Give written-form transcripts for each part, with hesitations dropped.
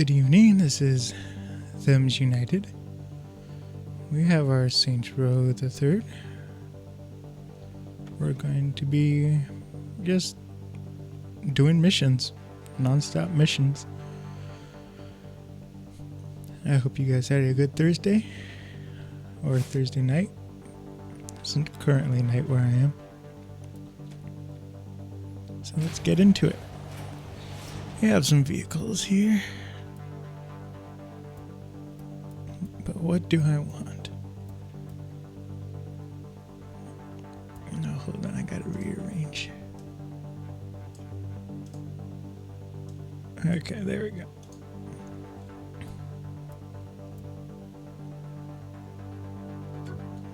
Good evening, this is Thems United. We have our Saints Row the Third. We're going to be just doing missions, non-stop missions. I hope you guys had a good Thursday or Thursday night. It's currently night where I am. So let's get into it. We have some vehicles here. But what do I want? No, hold on, I gotta rearrange. Okay, there we go.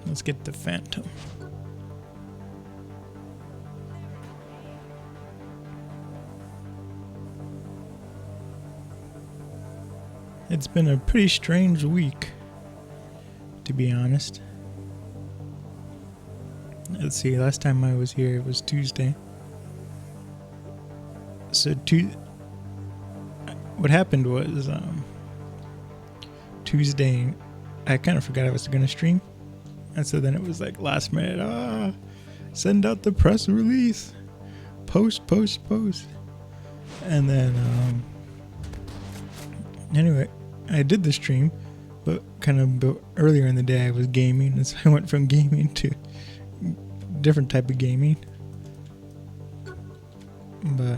Let's get the Phantom. It's been a pretty strange week, to be honest. Let's see, last time I was here it was Tuesday. So what happened was Tuesday I kind of forgot I was going to stream. And so then it was like last minute, send out the press release. Post. And then anyway, I did the stream, but kind of earlier in the day I was gaming, and so I went from gaming to different type of gaming. But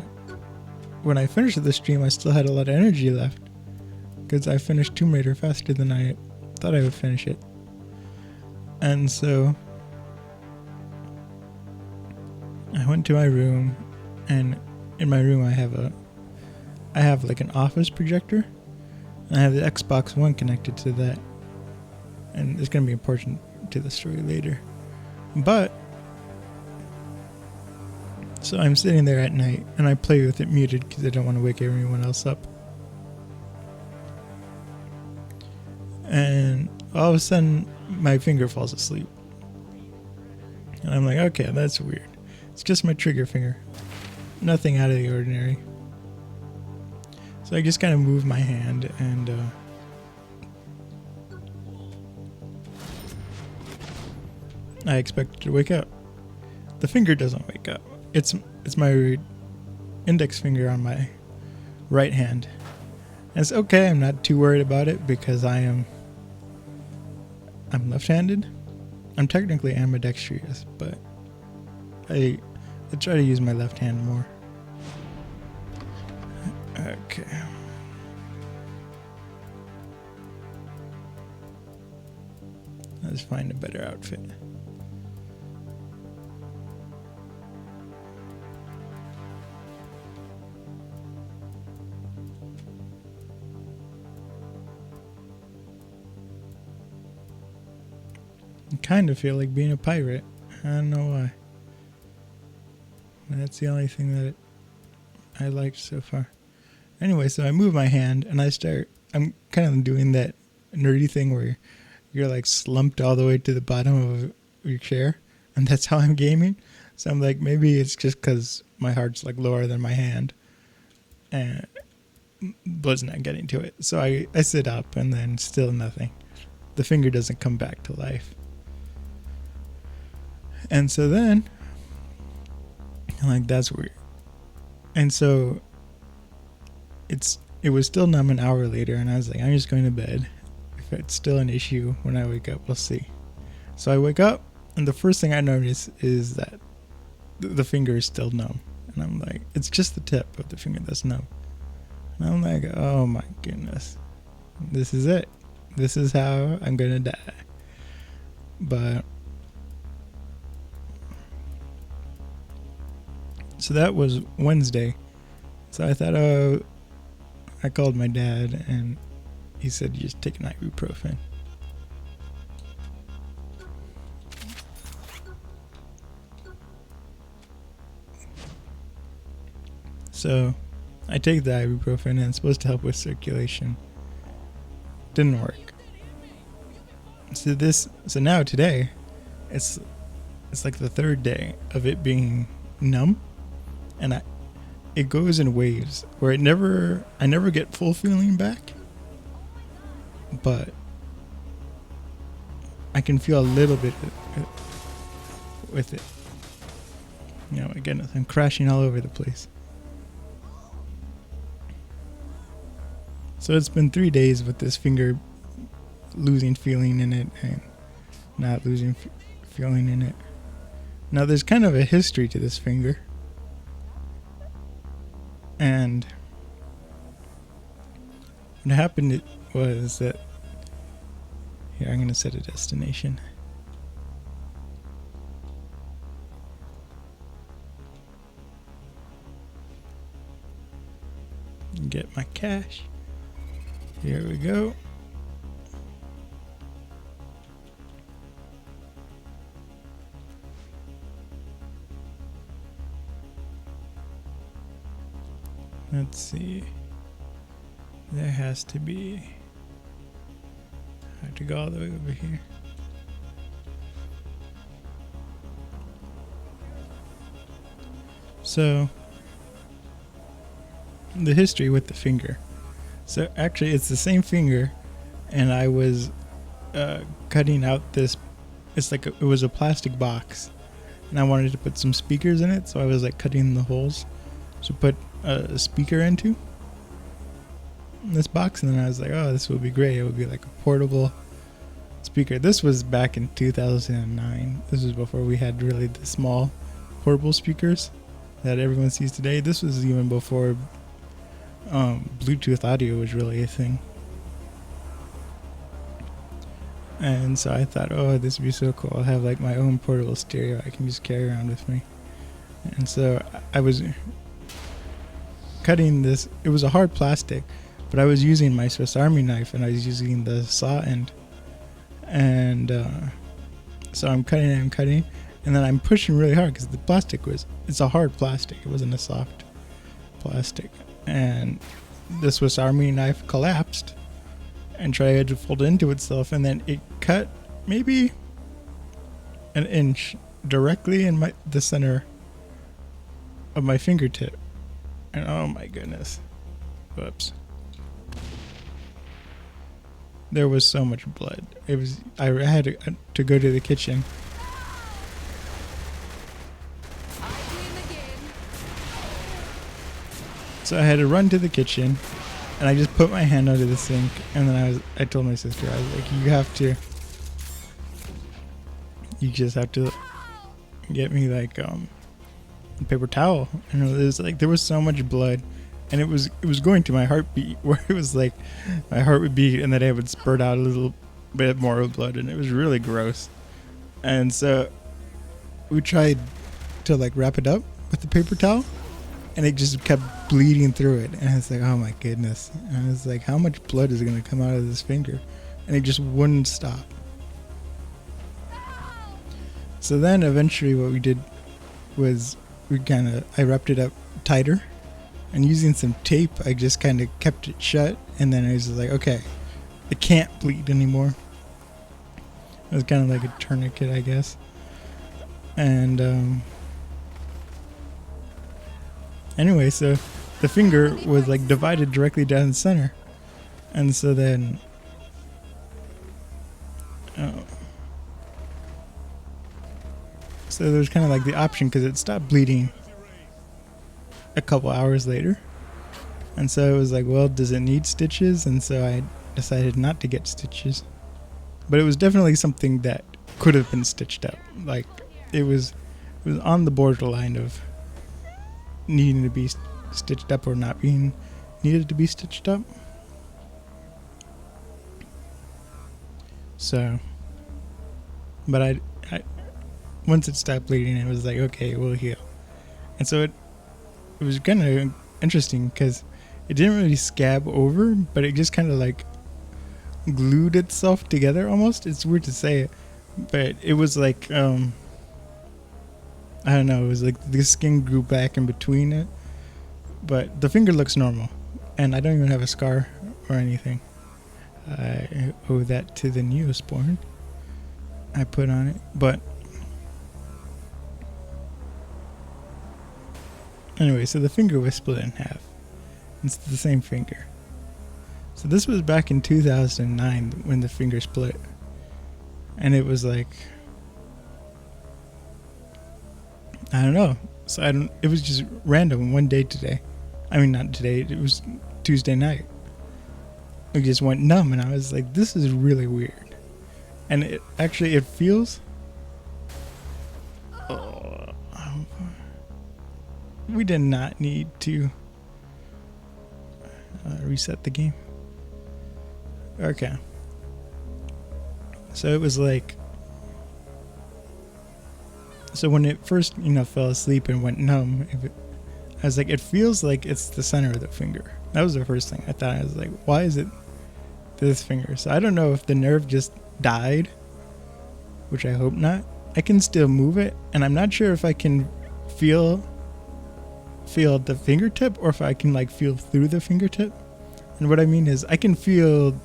when I finished the stream, I still had a lot of energy left because I finished Tomb Raider faster than I thought I would finish it. And so I went to my room, and in my room I have like an office projector. I have the Xbox One connected to that, and it's going to be important to the story later. But so I'm sitting there at night, and I play with it muted because I don't want to wake everyone else up. And all of a sudden, my finger falls asleep, and I'm like, okay, that's weird. It's just my trigger finger, nothing out of the ordinary. So I just kind of move my hand, and I expect it to wake up. The finger doesn't wake up. It's my index finger on my right hand. And it's okay, I'm not too worried about it because I'm left-handed. I'm technically ambidextrous, but I try to use my left hand more. Okay. Let's find a better outfit. I kind of feel like being a pirate. I don't know why. That's the only thing that I liked so far. Anyway, so I move my hand and I'm kind of doing that nerdy thing where you're like slumped all the way to the bottom of your chair, and that's how I'm gaming. So I'm like, maybe it's just because my heart's like lower than my hand and blood's not getting to it. So I sit up, and then still nothing. The finger doesn't come back to life. And so then I'm like, that's weird. And so it was still numb an hour later, and I was like, I'm just going to bed. If it's still an issue when I wake up, we'll see. So I wake up, and the first thing I notice is that the finger is still numb. And I'm like, it's just the tip of the finger that's numb. And I'm like, oh my goodness. This is it. This is how I'm going to die. But so that was Wednesday. So I thought, I called my dad, and he said, you just take an ibuprofen. So I take the ibuprofen, and it's supposed to help with circulation. Didn't work. So now today, it's like the third day of it being numb, and it goes in waves where I never get full feeling back, but I can feel a little bit with it. You know, again, I'm crashing all over the place. So it's been 3 days with this finger losing feeling in it and not losing feeling in it. Now there's kind of a history to this finger. And what happened was that, here, I'm going to set a destination. Get my cash. Here we go. Let's see. There has to be. I have to go all the way over here. So, the history with the finger. So actually it's the same finger, and I was cutting out this, it was a plastic box, and I wanted to put some speakers in it, so I was like cutting the holes to put a speaker into this box, and then I was like, oh, this would be great. It would be like a portable speaker. This was back in 2009. This was before we had really the small portable speakers that everyone sees today. This was even before Bluetooth audio was really a thing. And so I thought, oh, this would be so cool. I'll have like my own portable stereo I can just carry around with me. And so I was cutting this. It was a hard plastic, but I was using my Swiss Army knife, and I was using the saw end. And so I'm cutting and cutting, and then I'm pushing really hard because the plastic it's a hard plastic. It wasn't a soft plastic. And the Swiss Army knife collapsed and tried to fold into itself, and then it cut maybe an inch directly in the center of my fingertip. And oh my goodness. Whoops. There was so much blood. I had to go to the kitchen. So I had to run to the kitchen, and I just put my hand under the sink, and then I told my sister, I was like, you just have to get me like a paper towel. And it was like, there was so much blood, and it was going to my heartbeat, where it was like my heart would beat, and then it would spurt out a little bit more of blood, and it was really gross. And so we tried to like wrap it up with the paper towel, and it just kept bleeding through it. And I was like, oh my goodness. And I was like, how much blood is going to come out of this finger? And it just wouldn't stop. So then eventually what we did was I wrapped it up tighter, and using some tape, I just kind of kept it shut. And then I was just like, okay, it can't bleed anymore. It was kind of like a tourniquet, I guess. And anyway, so the finger was like divided directly down the center. And so then so there's kind of like the option, because it stopped bleeding a couple hours later. And so it was like, well, does it need stitches? And so I decided not to get stitches. But it was definitely something that could have been stitched up. Like it was on the borderline of needing to be stitched up or not being needed to be stitched up. So, but I once it stopped bleeding, it was like, okay, it will heal. And so it was kind of interesting, because it didn't really scab over, but it just kind of like glued itself together almost. It's weird to say it, but it was like I don't know, it was like the skin grew back in between it. But the finger looks normal, and I don't even have a scar or anything. I owe that to the Neosporin I put on it. But Anyway, so the finger was split in half. It's the same finger. So this was back in 2009 when the finger split. And it was like, I don't know. So it was just random one day today. I mean, not today, it was Tuesday night. It just went numb and I was like, this is really weird. And it feels, we did not need to reset the game. Okay. So it was like, so when it first, fell asleep and went numb, I was like, it feels like it's the center of the finger. That was the first thing I thought. I was like, why is it this finger? So I don't know if the nerve just died, which I hope not. I can still move it, and I'm not sure if I can feel the fingertip or if I can like feel through the fingertip. And what I mean is I can feel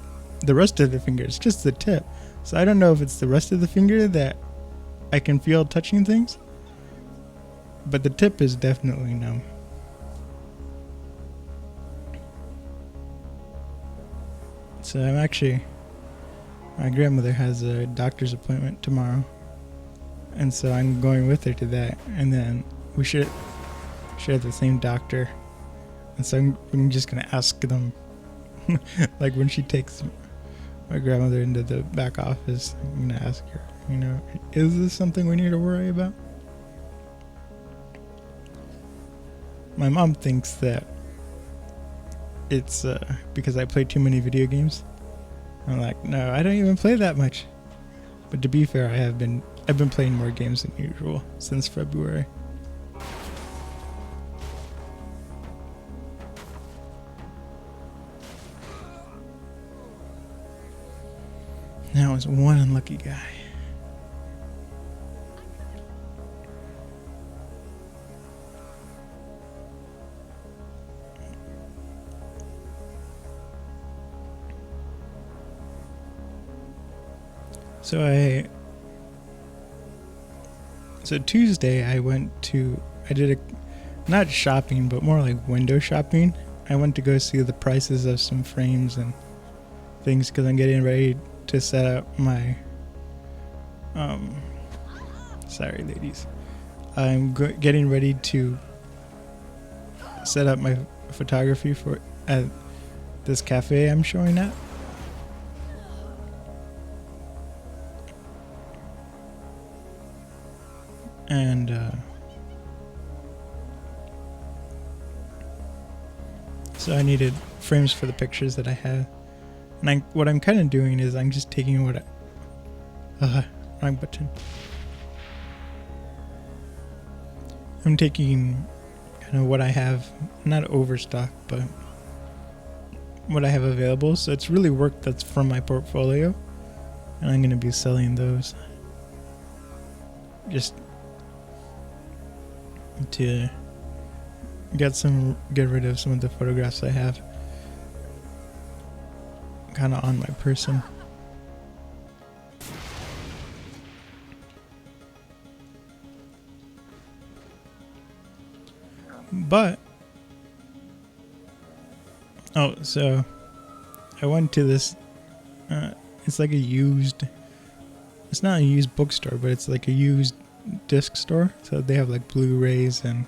the rest of the finger. It's just the tip. So I don't know if it's the rest of the finger that I can feel touching things, but the tip is definitely numb. So my grandmother has a doctor's appointment tomorrow, and so I'm going with her to that, and then we share the same doctor, and so I'm just gonna ask them, like when she takes my grandmother into the back office, I'm gonna ask her, is this something we need to worry about? My mom thinks that it's because I play too many video games. I'm like, no, I don't even play that much. But to be fair, I've been playing more games than usual since February. Now it's one unlucky guy. So Tuesday I did not shopping, but more like window shopping. I went to go see the prices of some frames and things because I'm getting ready to set up my, sorry ladies. I'm getting ready to set up my photography at this cafe I'm showing at. And so I needed frames for the pictures that I have. And what I'm kind of doing is I'm just taking wrong button. I'm taking kind of what I have, not overstock, but what I have available. So it's really work that's from my portfolio, and I'm going to be selling those. Just to get rid of some of the photographs I have kind of on my person. But so I went to this it's like it's not a used bookstore, but it's like a used disc store. So they have like Blu-rays and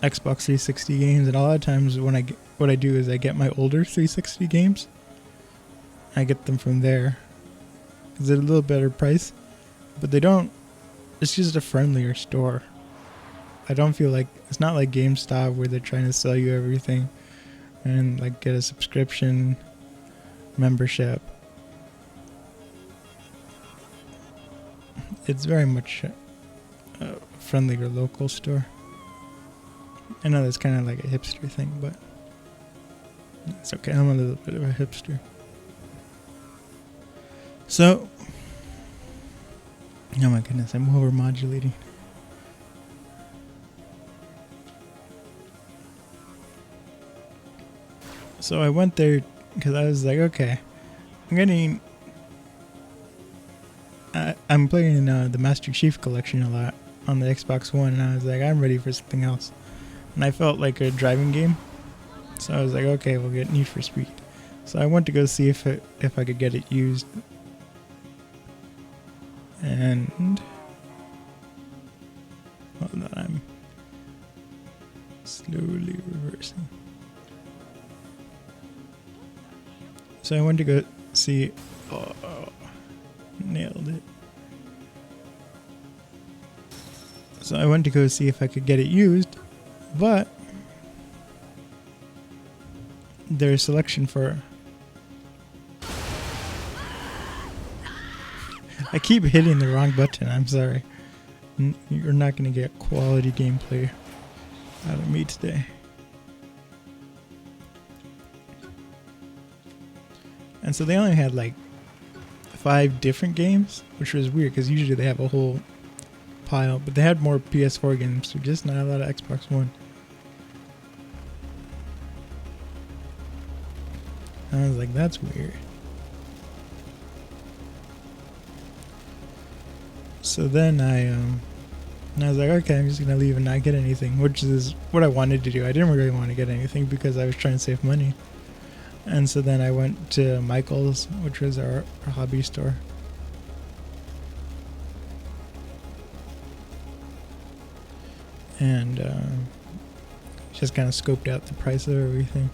Xbox 360 games, and a lot of times what I do is I get my older 360 games. I get them from there because they're a little better price, but it's just a friendlier store. I don't feel like it's not like GameStop where they're trying to sell you everything and like get a subscription membership. It's very much a friendlier local store. I know that's kind of like a hipster thing, but it's okay. I'm a little bit of a hipster. So, oh my goodness, I'm over-modulating. So I went there because I was like, okay, I'm playing the Master Chief Collection a lot, on the Xbox One, and I was like, I'm ready for something else. And I felt like a driving game, so I was like, okay, we'll get Need for Speed. So I went to go see if I could get it used, and hold on, I'm slowly reversing. So I went to go see. Oh, nailed it. So I went to go see if I could get it used, but there's selection for. I keep hitting the wrong button. I'm sorry. You're not going to get quality gameplay out of me today. And so they only had like 5 different games, which was weird because usually they have a whole pile, but they had more PS4 games, so just not a lot of Xbox One. I was like, that's weird. So then I was like, okay, I'm just gonna leave and not get anything, which is what I wanted to do. I didn't really want to get anything because I was trying to save money. And so then I went to Michael's, which was our hobby store. And just kind of scoped out the price of everything.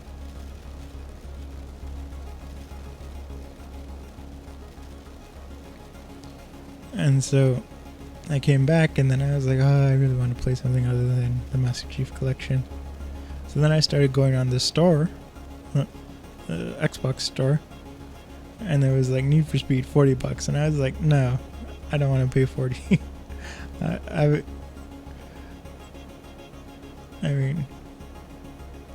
And so I came back, and then I was like, oh, I really want to play something other than the Master Chief Collection. So then I started going on the store, Xbox store, and there was like Need for Speed $40, and I was like, no, I don't want to pay 40. I mean,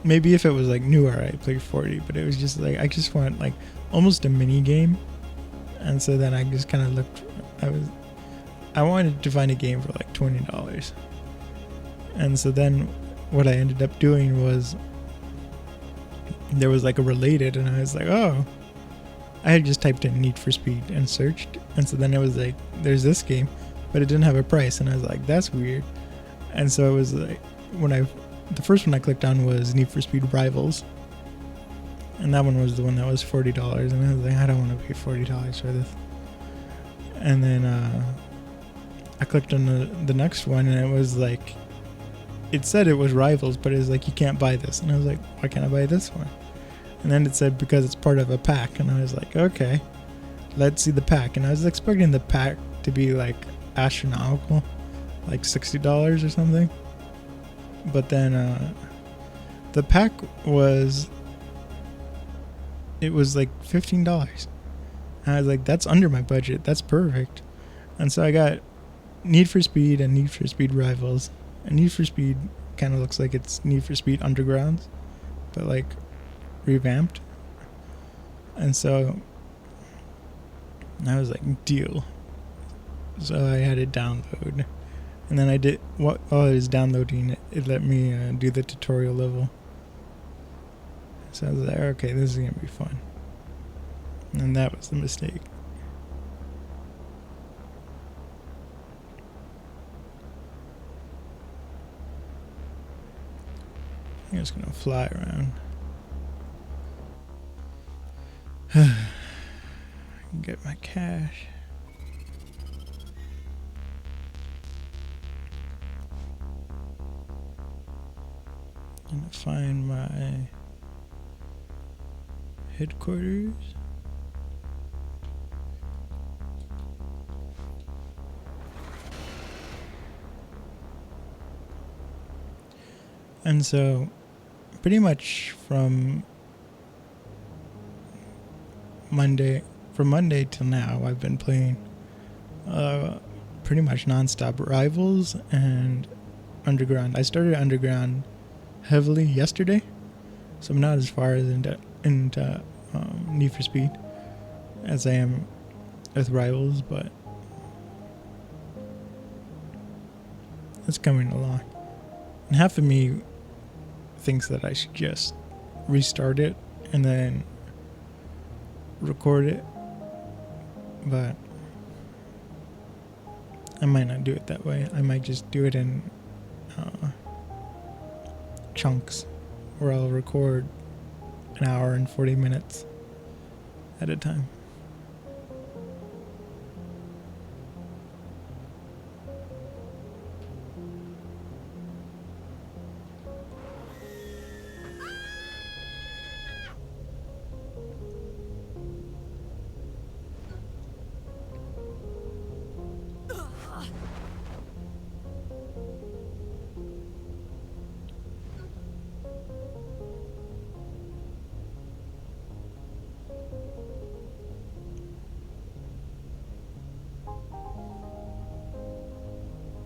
maybe if it was like newer, I'd play 40, but it was just like, I just want like almost a mini game. And so then I just kind of looked, I wanted to find a game for like $20. And so then what I ended up doing was there was like a related, and I was like, oh, I had just typed in Need for Speed and searched. And so then it was like, there's this game, but it didn't have a price. And I was like, that's weird. And so it was like, the first one I clicked on was Need for Speed Rivals. And that one was the one that was $40. And I was like, I don't want to pay $40 for this. And then I clicked on the next one, and it was like, it said it was Rivals, but it was like, you can't buy this. And I was like, why can't I buy this one? And then it said because it's part of a pack. And I was like, okay, let's see the pack. And I was expecting the pack to be like astronomical, like $60 or something. But then the pack was like $15. And I was like, that's under my budget. That's perfect. And so I got Need for Speed and Need for Speed Rivals. And Need for Speed kind of looks like it's Need for Speed Underground, but like revamped. And so I was like, deal. So I had it download. And then I did, while I was downloading it, it let me do the tutorial level. So I was like, okay, this is going to be fun. And that was the mistake. I'm just going to fly around. Get my cash. I'm gonna find my headquarters. And so pretty much from Monday till now, I've been playing pretty much nonstop Rivals and Underground. I started Underground heavily yesterday, so I'm not as far as into Need for Speed as I am with Rivals, but it's coming along. And half of me thinks that I should just restart it and then record it, but I might not do it that way. I might just do it in chunks where I'll record an hour and 40 minutes at a time.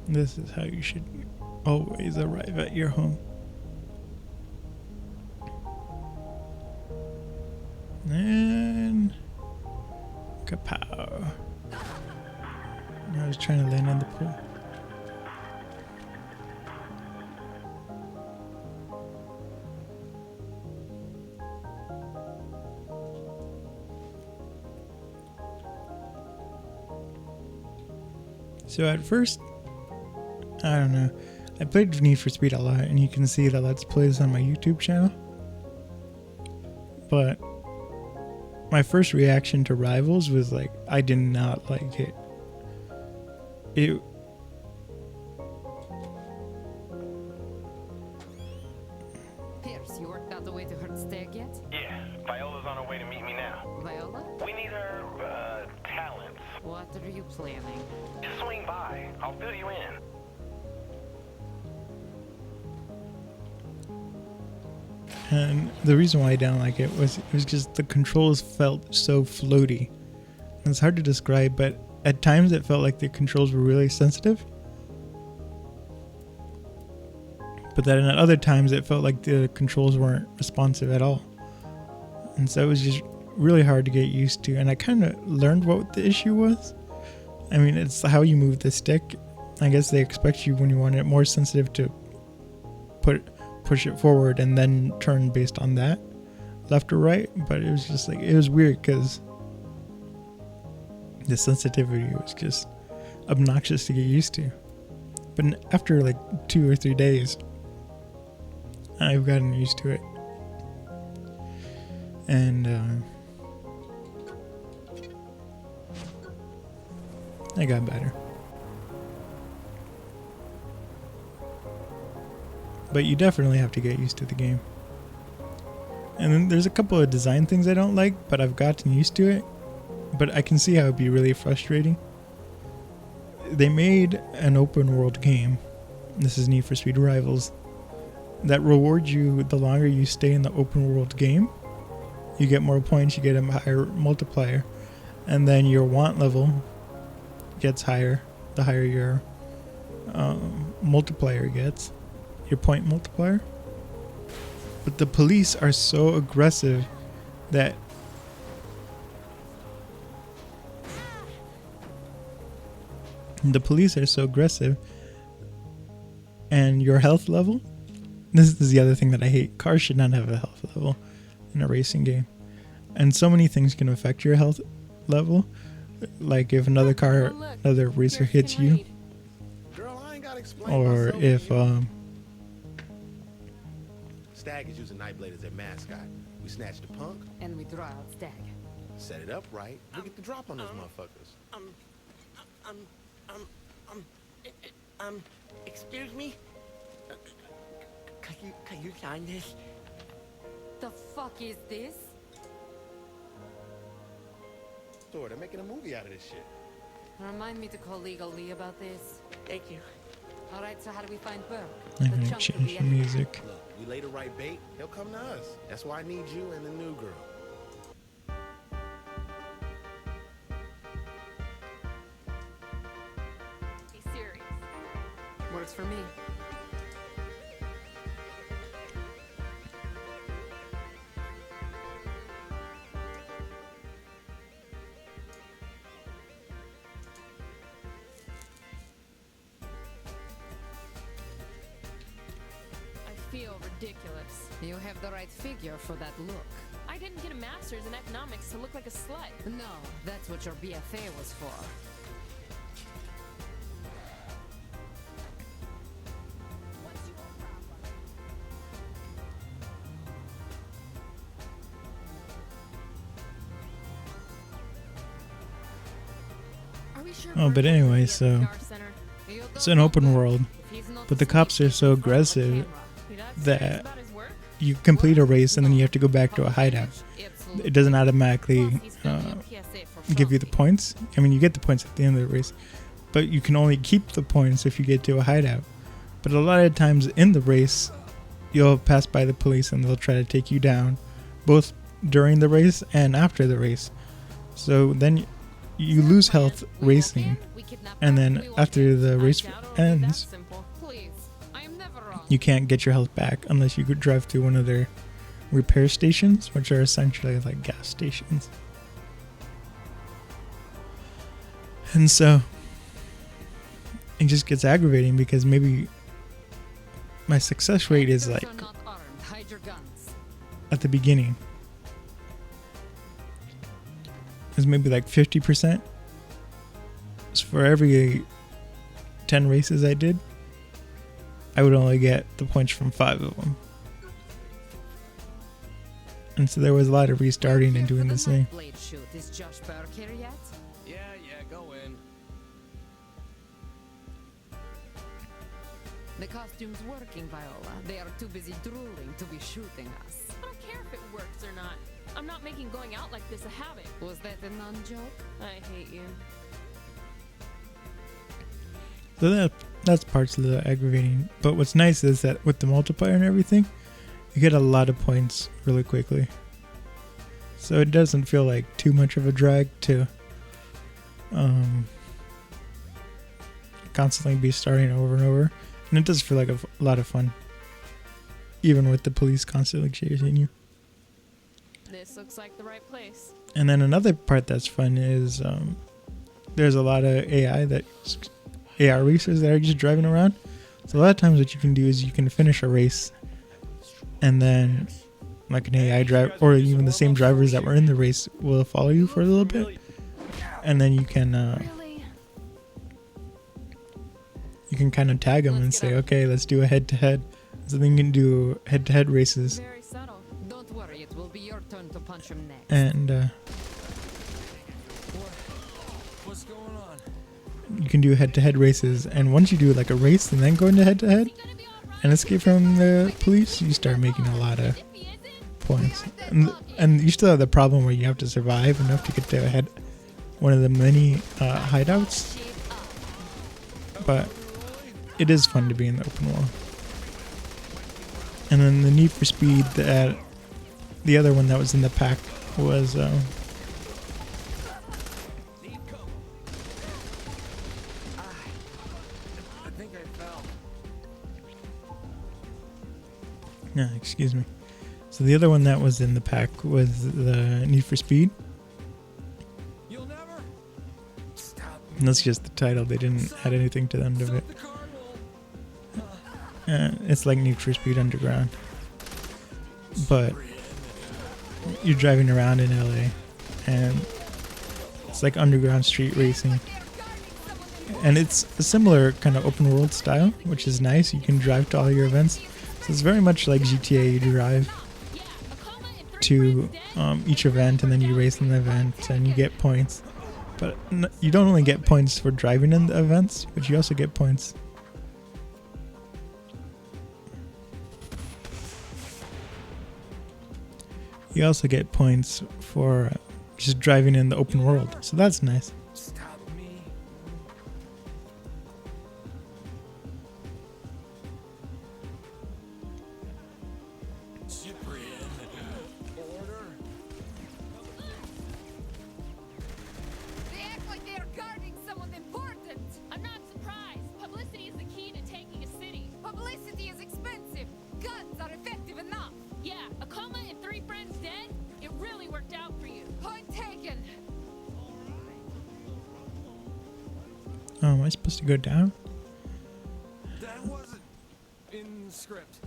This is how you should always arrive at your home. And kapow. I was trying to land on the pool. So at first, I don't know. I played Need for Speed a lot, and you can see the Let's Plays on my YouTube channel. But my first reaction to Rivals was like, I did not like it. Pierce, you worked out the way to her stag yet? Yeah, Viola's on her way to meet me now. Viola? We need her, talents. What are you planning? Just swing by. I'll fill you in. And the reason why I didn't like it was just the controls felt so floaty. And it's hard to describe, but at times it felt like the controls were really sensitive. But then at other times it felt like the controls weren't responsive at all. And so it was just really hard to get used to. And I kind of learned what the issue was. I mean, it's how you move the stick. I guess they expect you, when you want it more sensitive, to push it forward and then turn based on that, left or right. But it was just like, it was weird because the sensitivity was just obnoxious to get used to. But after like 2 or 3 days, I've gotten used to it. And I got better. But you definitely have to get used to the game. And then there's a couple of design things I don't like, but I've gotten used to it. But I can see how it'd be really frustrating. They made an open world game, this is Need for Speed Rivals, that rewards you the longer you stay in the open world game. You get more points, you get a higher multiplier, and then your want level gets higher the higher your multiplier gets, your point multiplier. But the police are so aggressive that and your health level, this is the other thing that I hate. Cars should not have a health level in a racing game. And so many things can affect your health level. Like if another car, another racer hits you, or if Stag is using Nightblade as their mascot. We snatch the punk And we draw out Stag. set it up right. We get the drop on those motherfuckers. Excuse me? Can you sign this? The fuck is this? Thor, they're making a movie out of this shit. Remind me to call Legal Lee about this. Thank you. Alright, so how do we find Burke? I'm The gonna chunk of change the enemy. music. Look, we lay the right bait, he'll come to us. That's why I need you and the new girl. Be serious. Works for me. I feel ridiculous. You have the right figure for that look. I didn't get a master's in economics to look like a slut. No, that's what your BFA was for. we sure Oh, but Burton's anyway, gonna be at the so Star Center? You it's don't an know open that. world, If he's not but the cops are sneaky so in front of the aggressive camera. That's that about his work? you complete a race and then you have to go back to a hideout. Absolutely. It doesn't automatically Plus, he's gonna be a PSA for give you the Froggy. points. I mean, you get the points at the end of the race, but you can only keep the points if you get to a hideout. But a lot of times in the race, you'll pass by the police and they'll try to take you down, both during the race and after the race. So then you lose health We walk racing, in, we kidnap and her, then we walk after in. the I race doubt it'll be that ends, simple. Please, I am never wrong. you can't get your health back unless you could drive through one of their repair stations, which are essentially like gas stations. And so it just gets aggravating because maybe my success rate is like Officers are not armed. Hide your guns. at the beginning is maybe like 50%. So for every 10 races I did, I would only get the points from 5 of them. And so there was a lot of restarting and doing the same. Blade shoot. Is Josh Burke here yet? Yeah, go in. The costume's working, Viola. They are too busy drooling to be shooting us. I don't care if it works or not. I'm not making going out like this a habit. Was that a non-joke? I hate you. So that's parts of the aggravating. But what's nice is that with the multiplier and everything, you get a lot of points really quickly. So it doesn't feel like too much of a drag to constantly be starting over and over. And it does feel like a lot of fun. Even with the police constantly chasing you. This looks like the right place. And then another part that's fun is there's a lot of AR racers that are just driving around. So a lot of times what you can do is you can finish a race and then like an AI driver or even the same drivers that were in the race will follow you for a little bit. And then you can Really? kind of tag them and Let's get say, up. okay, let's do a head-to-head. So then you can do head-to-head races. Very subtle. Don't worry, it will be your turn to punch him next. And What's going on? you can do head-to-head races. And once you do like a race and then go into head-to-head and escape from the police, you start making a lot of points. And you still have the problem where you have to survive enough to get to one of the many hideouts. But it is fun to be in the open world. And then the Need for Speed, the other one that was in the pack was I think I fell. yeah, excuse me. So the other one that was in the pack was the Need for Speed. You'll never stop me. And that's just the title. They didn't add anything to the end of it. The cardinal. It's like Need for Speed Underground. But you're driving around in LA and it's like underground street racing. And it's a similar kind of open world style, which is nice. You can drive to all your events. So it's very much like GTA. You drive Yeah, a coma and 3 to friends dead? each event and then you race in the event and you get points. But you don't only get points for driving in the events, but you also get points. You also get points for just driving in the open world. So that's nice. Stop me. Cyprian. Order. They act like they are guarding someone important. I'm not surprised. Publicity is the key to taking a city. Publicity is expensive. Guns are effective enough. Yeah, a coma and 3 friends dead? It really worked out for you. Point taken. Oh, am I supposed to go down? That wasn't in script.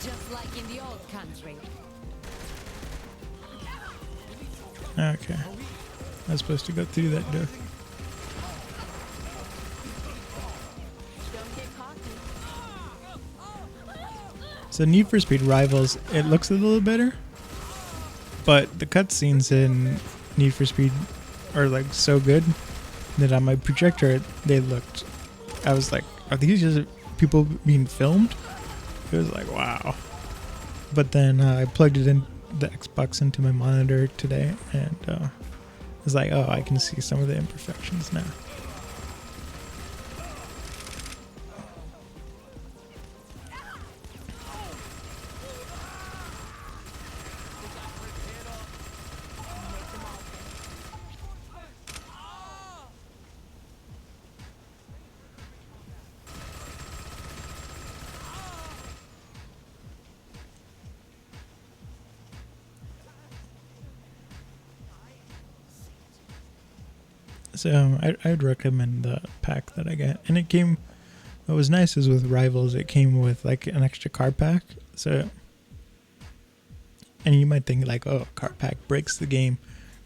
Just like in the old country. Okay. I was supposed to go through that door. Don't get cocky. So Need for Speed Rivals, it looks a little better. But the cutscenes in Need for Speed are like so good that on my projector I was like, are these just people being filmed? It was like, wow. But then I plugged it in the Xbox into my monitor today, and it's like, oh, I can see some of the imperfections now. So I'd recommend the pack that I got, and it came. What was nice is with Rivals, it came with like an extra car pack. So, and you might think like, oh, car pack breaks the game,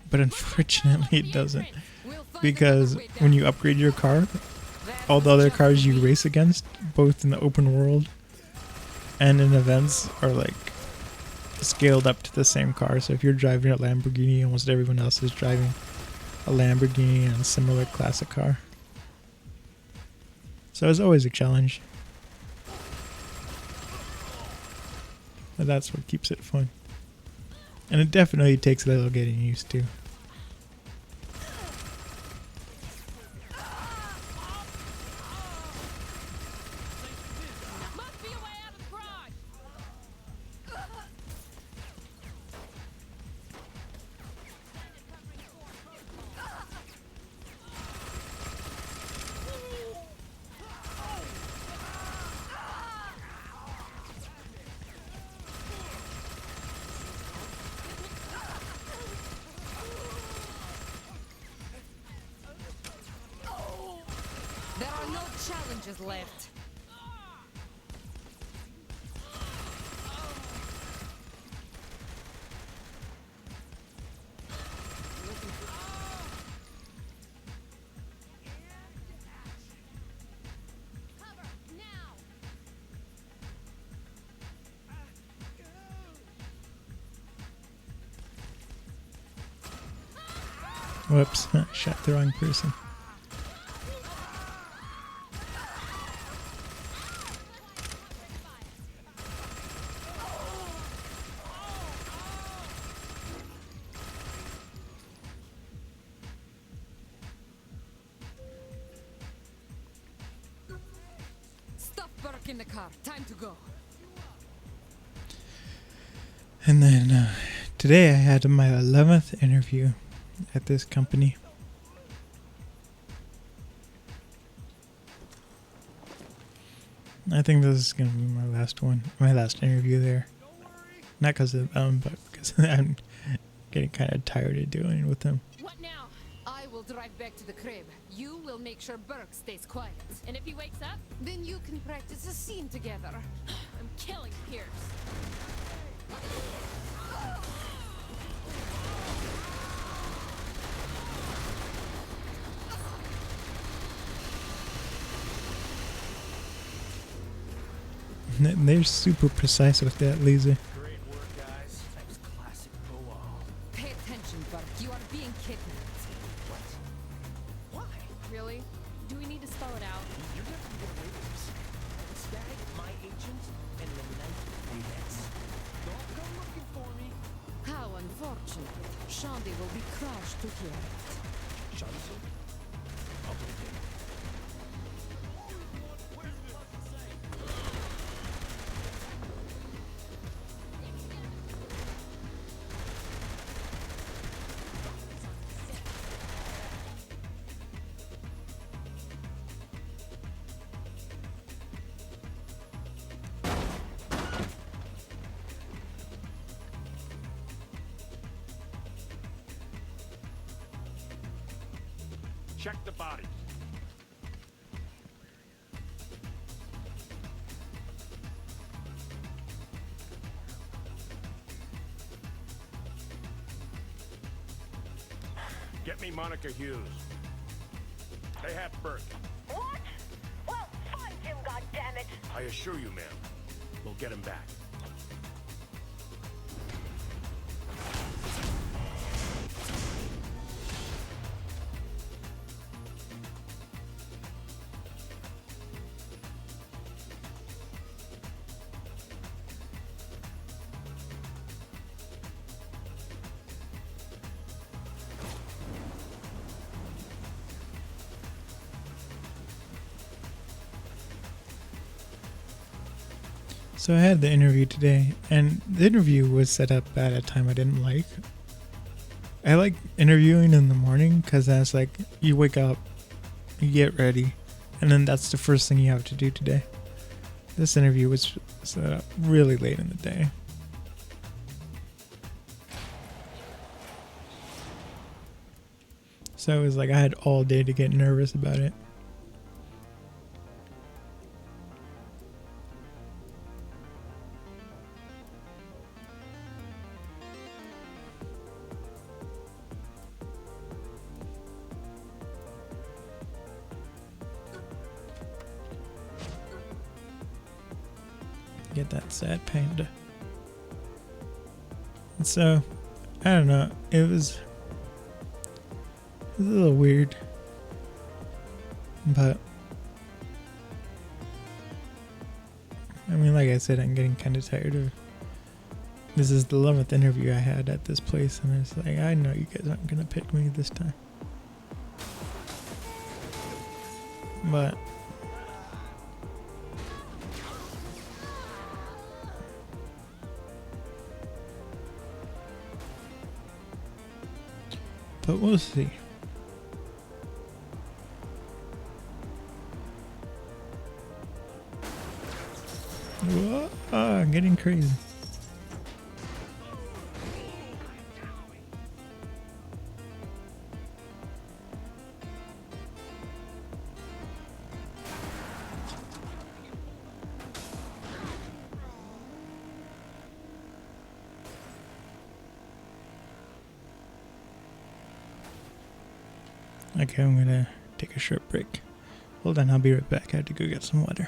but unfortunately it doesn't, because when you upgrade your car, all the other cars you race against, both in the open world and in events, are like scaled up to the same car. So if you're driving a Lamborghini, almost everyone else is driving a Lamborghini and a similar classic car. So it's always a challenge. But that's what keeps it fun. And it definitely takes a little getting used to. Must be a way out of the garage. There are no challenges left. Cover now. Whoops, shot the wrong person. Stuff Burke in the car. Time to go. And then today I had my 11th interview at this company. I think this is going to be my last one, my last interview there. Not because of them, but because I'm getting kind of tired of dealing with them. What now? I will drive back to the crib. You will make sure Burke stays quiet. And if he wakes up, Then you can practice a scene together. I'm killing Pierce. They're super precise with that laser. Great work, guys. That was classic Boal. Pay attention, Burke. You are being kidnapped. What? Why? Really? Do we need to spell it out? You're never gonna get away with this. Stag, my agent, and the night we met. Don't come looking for me. How unfortunate. Shandy will be crushed to hear it. Johnson? I'll put it in. Check the body. Get me Monica Hughes. They have Burke. What? Well, find him, goddammit! I assure you, ma'am, we'll get him back. So I had the interview today, and the interview was set up at a time I didn't like. I like interviewing in the morning because that's like you wake up, you get ready, and then that's the first thing you have to do today. This interview was set up really late in the day. So it was like I had all day to get nervous about it. Get that sad panda. And so, I don't know. It was a little weird, but I mean, like I said, I'm getting kind of tired of. This is the 11th interview I had at this place, and it's like I know you guys aren't gonna pick me this time, but. But we'll see. Whoa, I'm getting crazy. Okay, I'm gonna take a short break. Hold on, I'll be right back. I have to go get some water.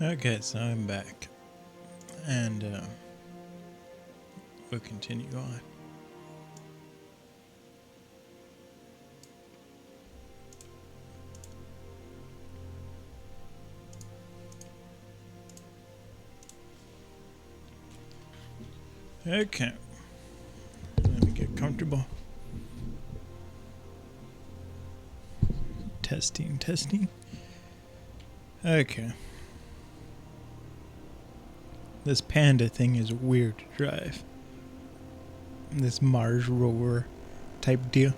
Okay, so I'm back, and we'll continue on. Okay, let me get comfortable. Testing, testing. Okay. This panda thing is weird to drive. This Mars rover type deal.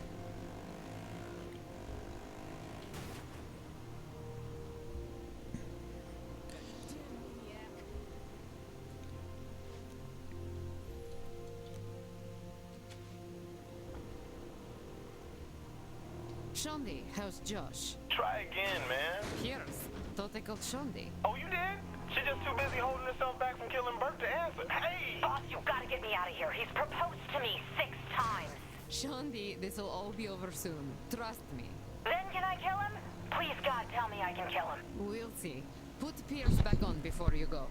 Shondi, how's Josh? Try again, man. Here's thought they called Shondi. Oh, you did? She just too busy holding herself back from killing Bert to answer. Hey! Boss, you gotta get me out of here. He's proposed to me 6 times. Shondi, this'll all be over soon. Trust me. Then can I kill him? Please, God, tell me I can kill him. We'll see. Put Pierce back on before you go.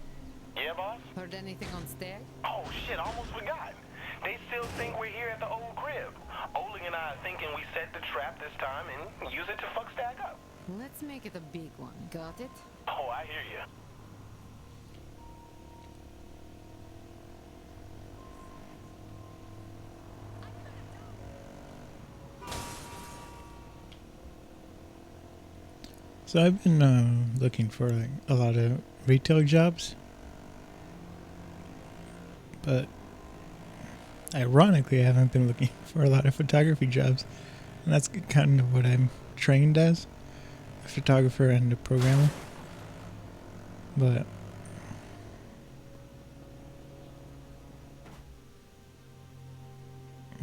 Yeah, boss? Heard anything on Stag? Oh, shit, I almost forgot. They still think we're here at the old crib. Oling and I are thinking we set the trap this time and use it to fuck Stag up. Let's make it a big one. Got it? Oh, I hear you. So I've been looking for like a lot of retail jobs, but ironically I haven't been looking for a lot of photography jobs, and that's kind of what I'm trained as, a photographer and a programmer. But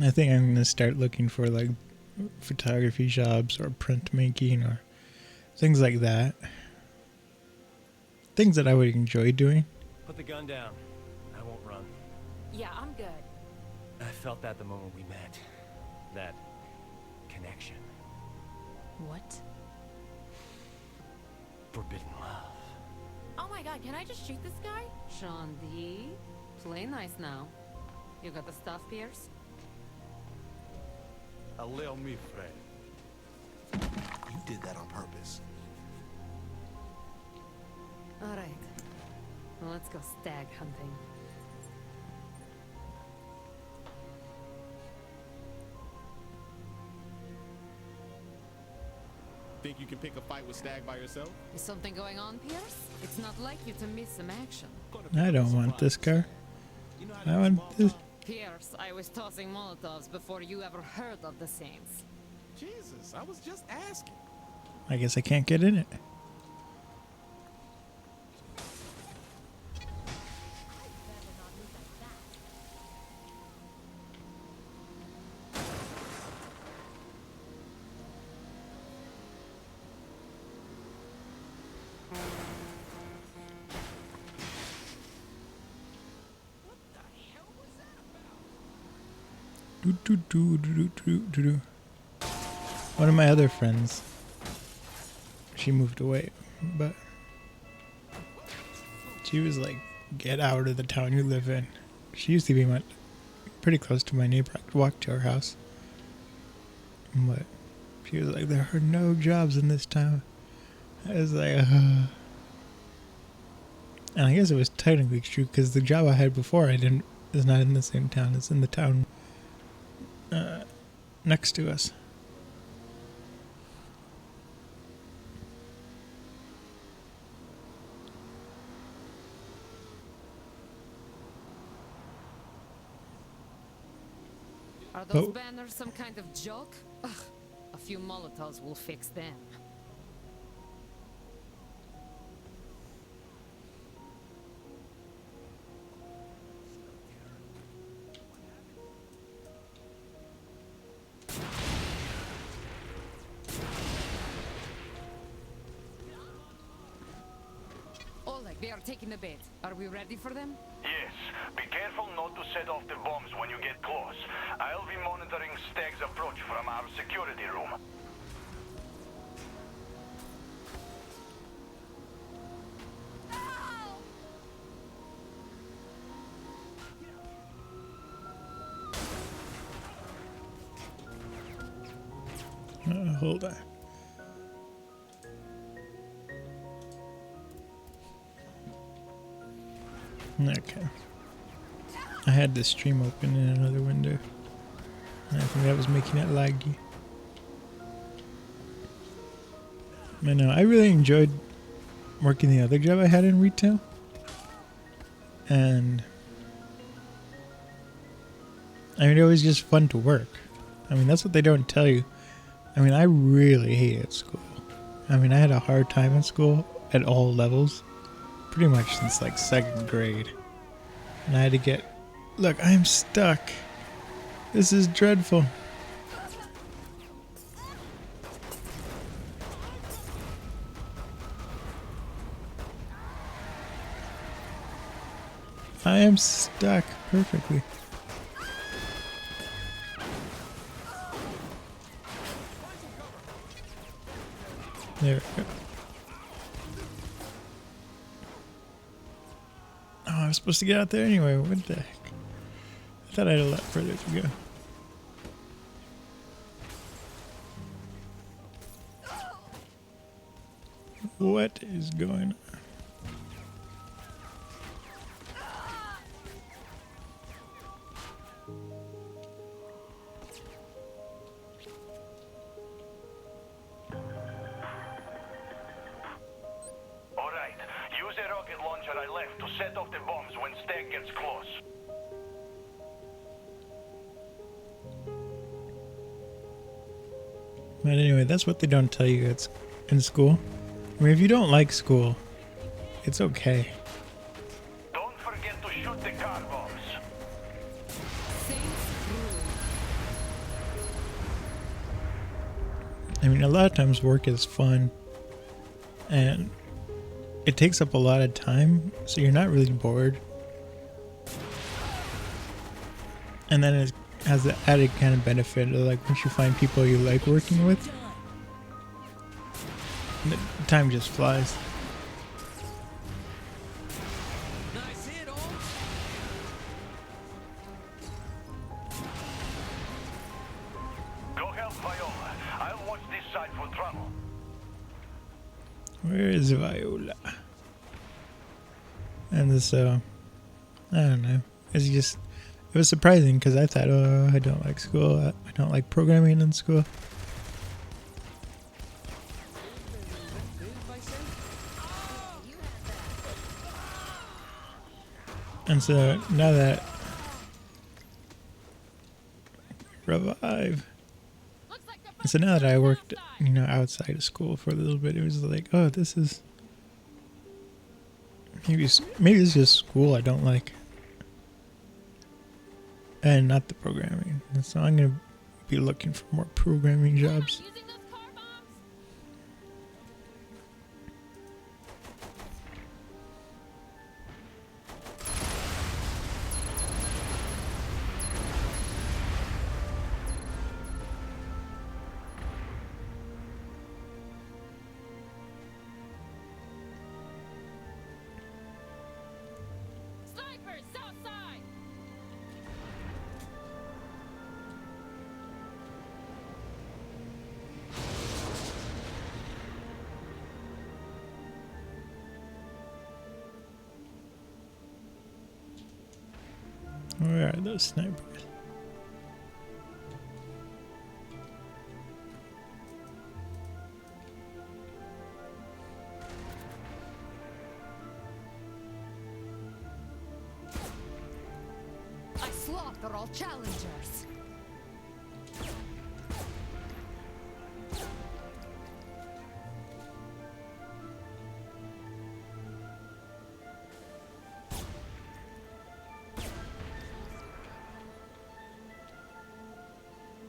I think I'm gonna start looking for like photography jobs or printmaking or things like that. Things that I would enjoy doing. Put the gun down. I won't run. Yeah, I'm good. I felt that the moment we met. That connection. What? Forbidden love. Oh my god, can I just shoot this guy? Sean D, play nice now. You got the stuff, Pierce? Allow me, Fred. You did that on purpose. All right. Well, let's go stag hunting. Think you can pick a fight with Stag by yourself? Is something going on, Pierce? It's not like you to miss some action. I don't want this car. I want this. Pierce, I was tossing Molotovs before you ever heard of the Saints. Jesus, I was just asking. I guess I can't get in it. One of my other friends, she moved away, but she was like, get out of the town you live in. She used to be pretty close to my neighbor. I could walk to her house. But she was like, there are no jobs in this town. I was like, And I guess it was technically true, because the job I had before is not in the same town. It's in the town next to us. Are those Oh. banners some kind of joke? Ugh, a few Molotovs will fix them. Oleg, they are taking the bait. Are we ready for them? Yes, be careful not to set off the bombs when you get close. I'll be monitoring Stag's approach from our security room. Hold on. Okay. I had the stream open in another window. And I think that was making it laggy. I know, I really enjoyed working the other job I had in retail. And I mean, it was just fun to work. I mean, that's what they don't tell you. I mean, I really hated school. I mean, I had a hard time in school at all levels. Pretty much since like 2nd grade. And I had to get... Look, I'm stuck. This is dreadful. I am stuck perfectly. There we go. Oh, I was supposed to get out there anyway. What the heck? I thought I had a lot further to go. What is going on? Alright, use the rocket launcher I left to set off the bombs when Stag gets close. But anyway, that's what they don't tell you at in school. I mean, if you don't like school, it's okay. Don't forget to shoot the car bombs. Saints rule. I mean, a lot of times work is fun, and it takes up a lot of time, so you're not really bored. And then it has the added kind of benefit of, like, once you find people you like working with, the time just flies. Nice hit, Holmes. Go help Viola. I'll watch this side for trouble. Where is Viola? And so, I don't know. It's just, it was surprising because I thought, oh, I don't like school. I don't like programming in school. And so now that revive. Looks like the And so now that I worked, you know, outside of school for a little bit, it was like, oh, this is maybe it's just school I don't like, and not the programming. And so I'm gonna be looking for more programming jobs. using those car bombs. Snipers, south side. Where are those snipers? I slaughter all challengers.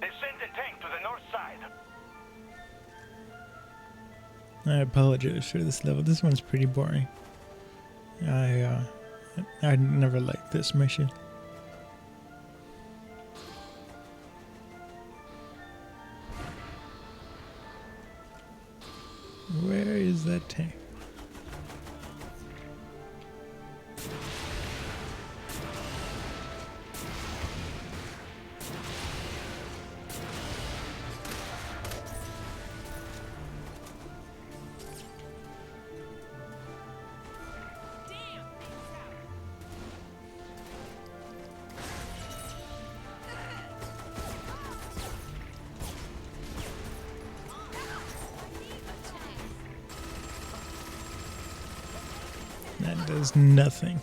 They sent a tank to the north side. I apologize for this level. This one's pretty boring. I never liked this mission. Where is that tank? That does nothing.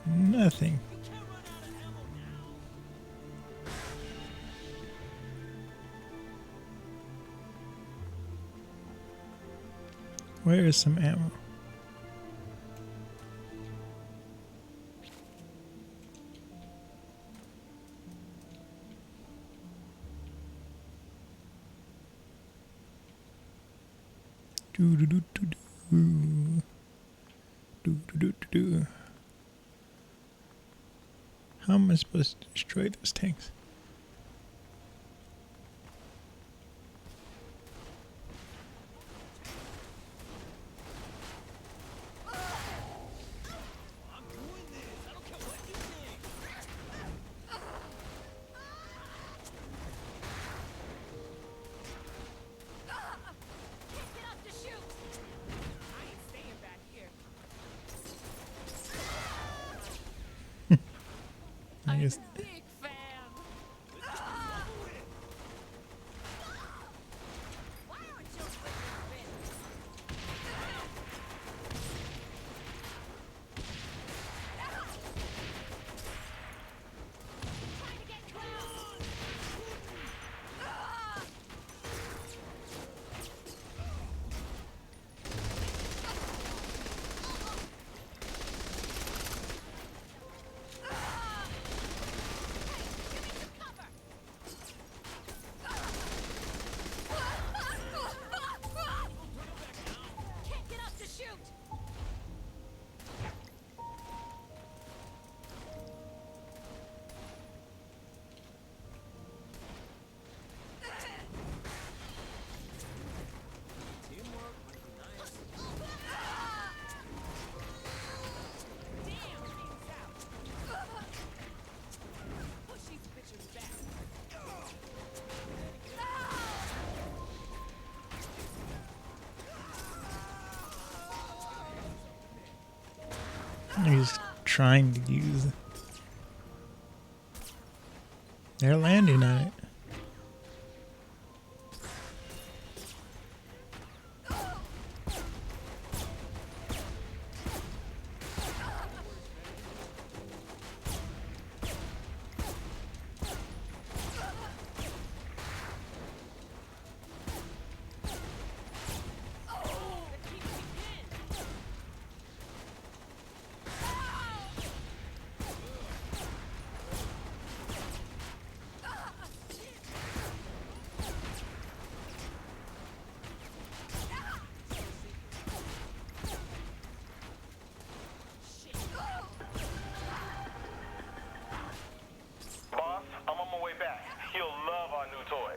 Nothing. Where is some ammo? Do do do do do. Do do do do do. How am I supposed to destroy those tanks? I guess. Big fan. Why aren't you trying to get close? Can't get up to shoot. Teamwork might be nice. Damn, he's out. Push these bitches back. He's trying to use. They're landing on it. Boss, I'm on my way back. He'll love our new toy.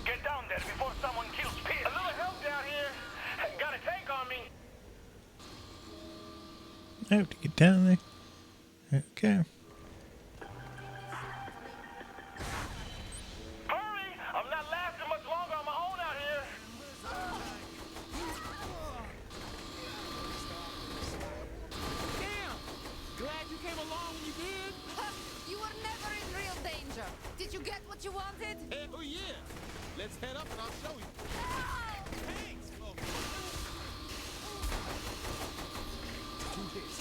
Get down there before someone kills Pierce. A little help down here. Got a tank on me. I have to get down there. Okay. Hurry! I'm not lasting much longer on my own out here. Damn! Glad you came along when you did. You were never in real danger. Did you get what you wanted? Hell yeah! Let's head up and I'll show you. Thanks, folks. Do this.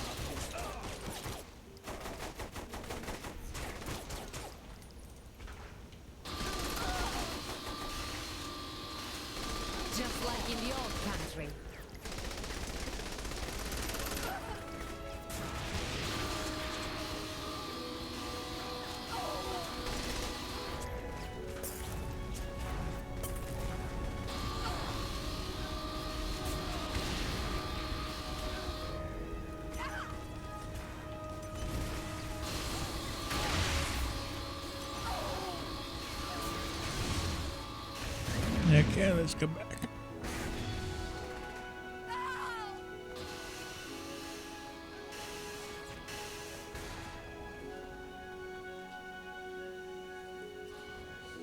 Just like in the old country. Okay, let's go back.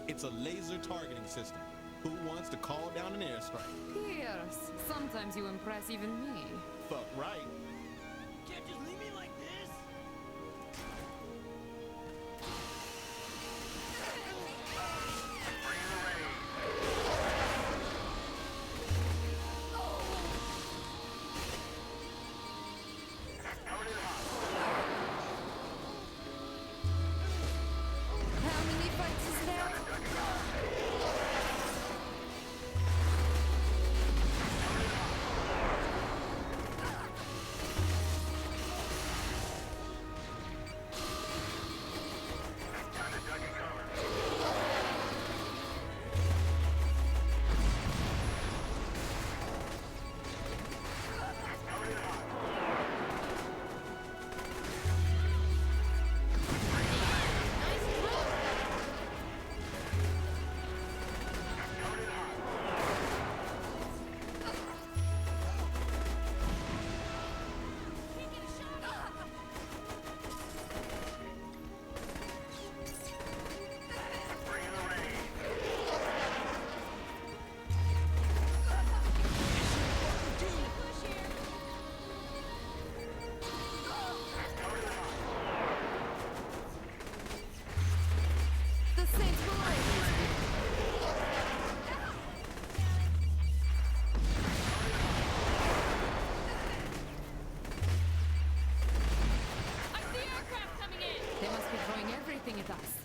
It's a laser targeting system. Who wants to call down an airstrike? Pierce, sometimes you impress even me. Fuck right. Can't just leave me like this. How many fights is there? with us.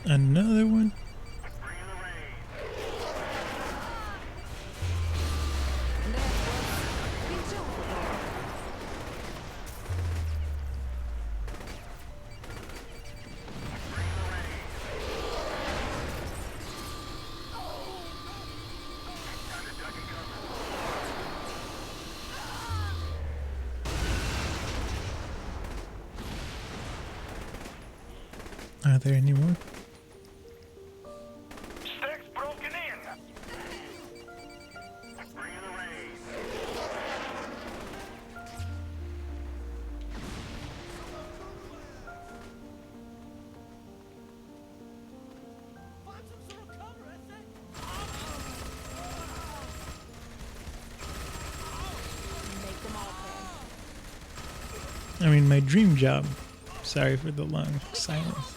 Another one. Are there any more? Stick's broken in. Bring in the rain. Find some sort of cover, I said. Make them all pay. I mean, my dream job. Sorry for the long silence.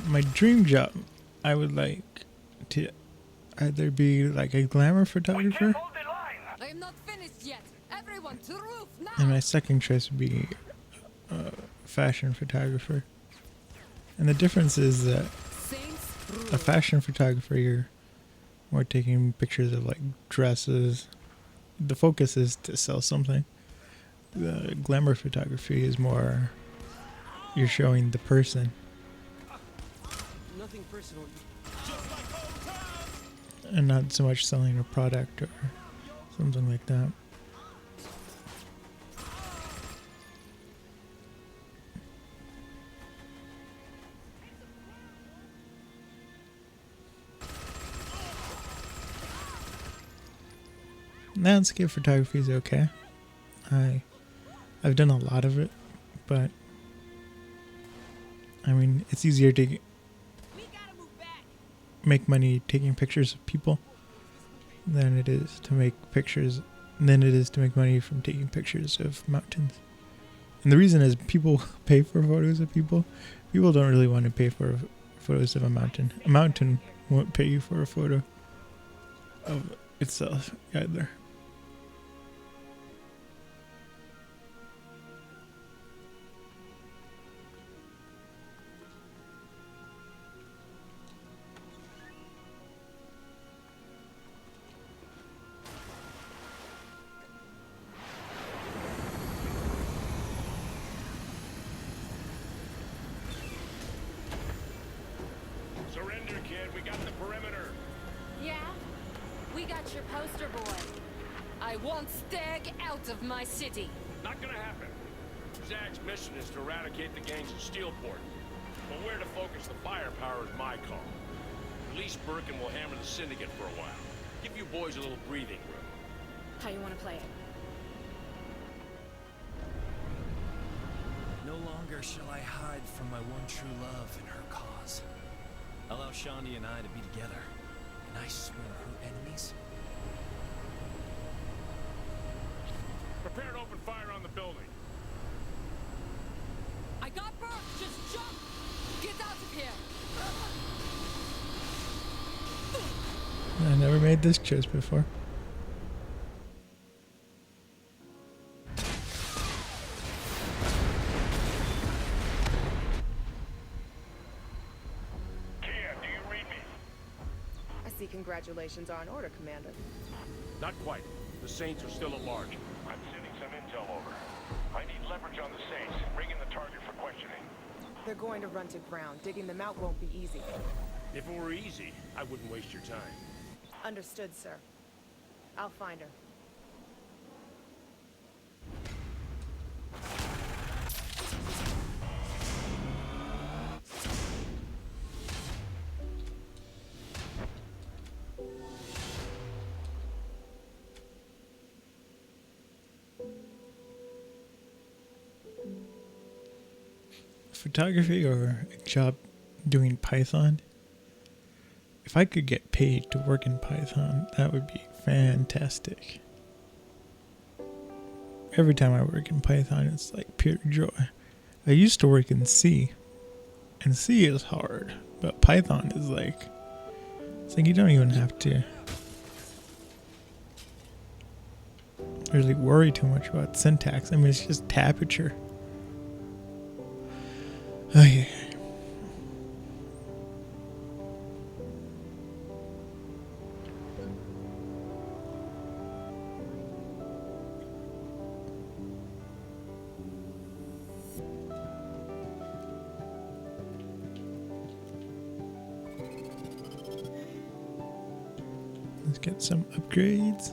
My dream job, I would like to either be like a glamour photographer, Hold the line. I am not finished yet. Everyone to roof now. and my second choice would be fashion photographer. And the difference is that Saints a fashion photographer, you're more taking pictures of like dresses. The focus is to sell something. The glamour photography is more, you're showing the person Nothing personal. and not so much selling a product or something like that. Landscape photography is okay. I've done a lot of it, but I mean, it's easier to make money taking pictures of people than it is to make money from taking pictures of mountains. And the reason is people pay for photos of people. People don't really want to pay for photos of a mountain. A mountain won't pay you for a photo of itself either. Surrender, kid. We got the perimeter. Yeah? We got your poster boy. I want Stag out of my city. Not gonna happen. Zach's mission is to eradicate the gangs in Steelport. But where to focus the firepower is my call. Release Birkin will hammer the Syndicate for a while. Give you boys a little breathing room. How you want to play it? No longer shall I hide from my one true love and her cause. Allow Shandi and I to be together, and I swear her enemies. Prepare to open fire on the building. I got Burke! Just jump! Get out of here! I never made this choice before. Kia, do you read me? I see congratulations are in order, Commander. Not quite. The Saints are still at large. I'm sending some intel over. I need leverage on the Saints. Bring in the target for questioning. They're going to run to ground. Digging them out won't be easy. If it were easy, I wouldn't waste your time. Understood, sir. I'll find her. photography or a job doing Python, if I could get paid to work in Python, that would be fantastic. Every time I work in Python, it's like pure joy. I used to work in C, and C is hard, but Python is like, it's like you don't even have to really worry too much about syntax. I mean, it's just tapiture. Oh yeah. Let's get some upgrades.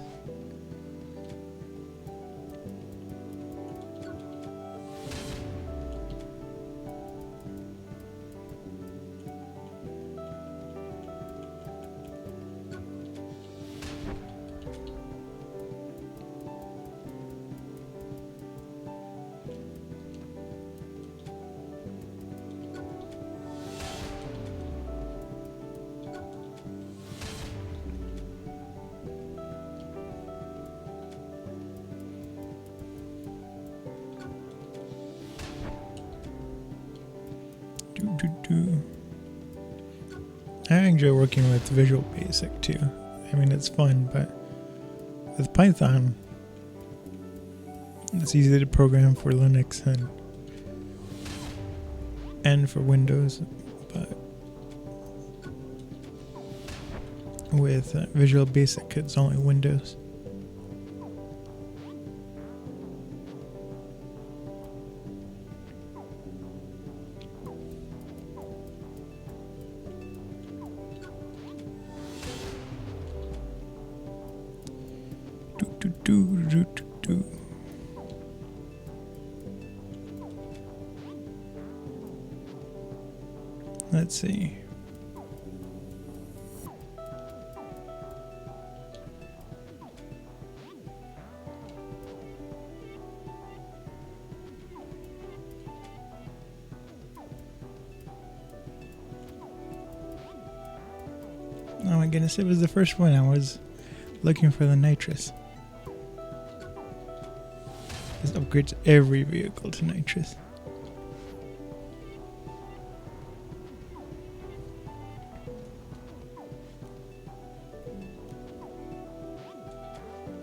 I enjoy working with Visual Basic too. I mean, it's fun, but with Python, it's easy to program for Linux and for Windows, but with Visual Basic, it's only Windows. Let's see. Oh my goodness, it was the first one. I was looking for the nitrous. This upgrades every vehicle to nitrous.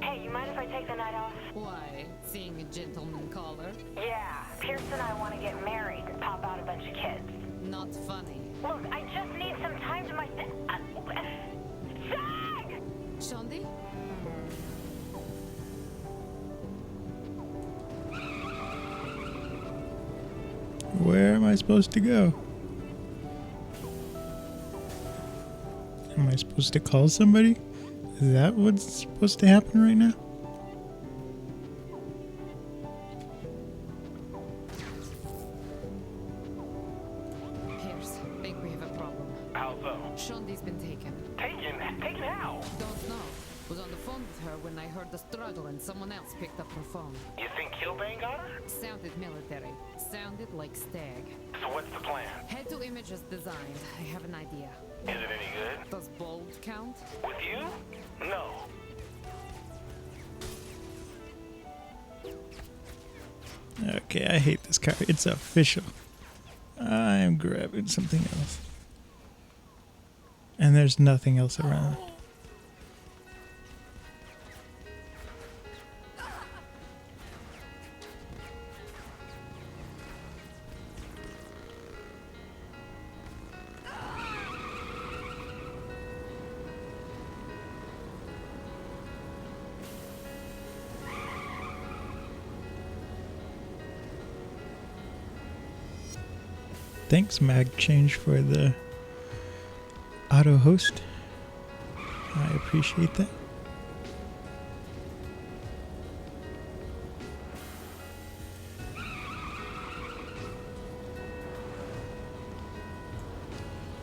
Hey, you mind if I take the night off? Why? Seeing a gentleman caller? Yeah, Pierce and I want to get married, pop out a bunch of kids. Not funny. Look, I just need some time to my... Zag! Shondi? Where am I supposed to go? Am I supposed to call somebody? Is that what's supposed to happen right now? Pierce, think we have a problem. How so? Shondi's been taken. Taken? Taken how? Don't know. Was on the phone with her when I heard the struggle and someone else picked up her phone. You think Kilbane got her? Sounded military. Sounded like Stag. So what's the plan? Head to images designed. I have an idea. Is it any good? Does bold count? With you? No. Okay, I hate this car. It's official. I'm grabbing something else. And there's nothing else around. Thanks, MagChange, for the auto host. I appreciate that.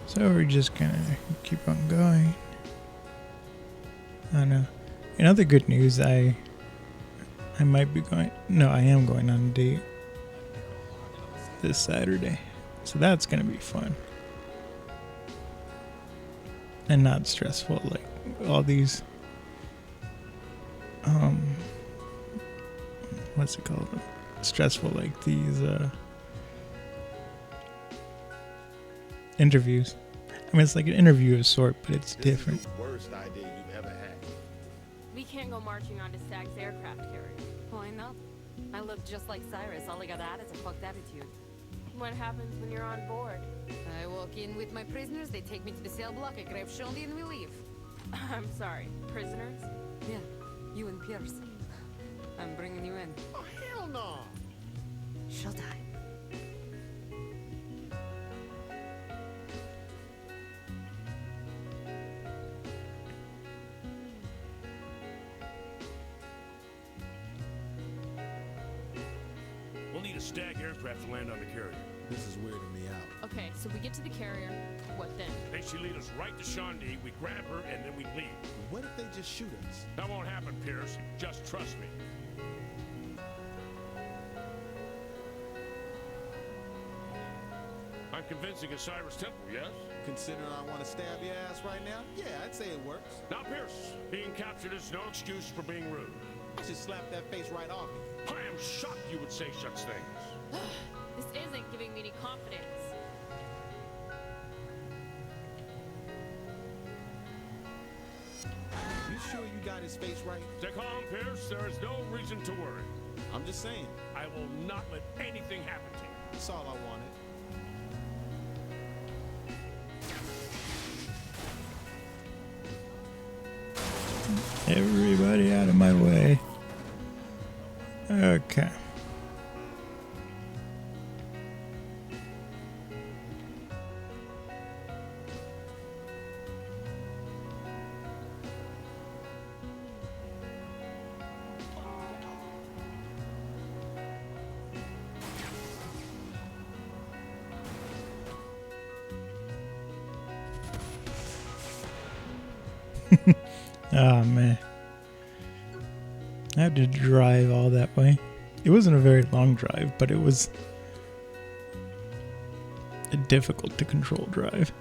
So we're just gonna keep on going. I know. In other good news, I might be going. No, I am going on a date this Saturday. So that's gonna be fun. And not stressful like all these what's it called? Stressful like these interviews. I mean, it's like an interview of a sort, but it's different. This is the worst idea you've ever had. We can't go marching onto Stag's aircraft carrier. Why not? I look just like Cyrus. All I gotta add is a fucked attitude. What happens when you're on board? I walk in with my prisoners, they take me to the cell block, I grab Shandy and we leave. I'm sorry, prisoners? Yeah, you and Pierce. I'm bringing you in. Oh, hell no. Showtime. We'll need a Stag aircraft to land on the carrier. This is weirding me out. Okay, so we get to the carrier. What then? They should lead us right to Shandy, we grab her, and then we leave. What if they just shoot us? That won't happen, Pierce. Just trust me. I'm convincing a Cyrus Temple, yes? Considering I want to stab your ass right now? Yeah, I'd say it works. Now, Pierce, being captured is no excuse for being rude. I should slap that face right off you. I am shocked you would say such things. This isn't giving me any confidence. You sure you got his face right? Stay calm, Pierce. There is no reason to worry. I'm just saying. I will not let anything happen to you. That's all I wanted. Everybody out of my way. Okay. Oh man, I had to drive all that way. It wasn't a very long drive, but it was a difficult to control drive.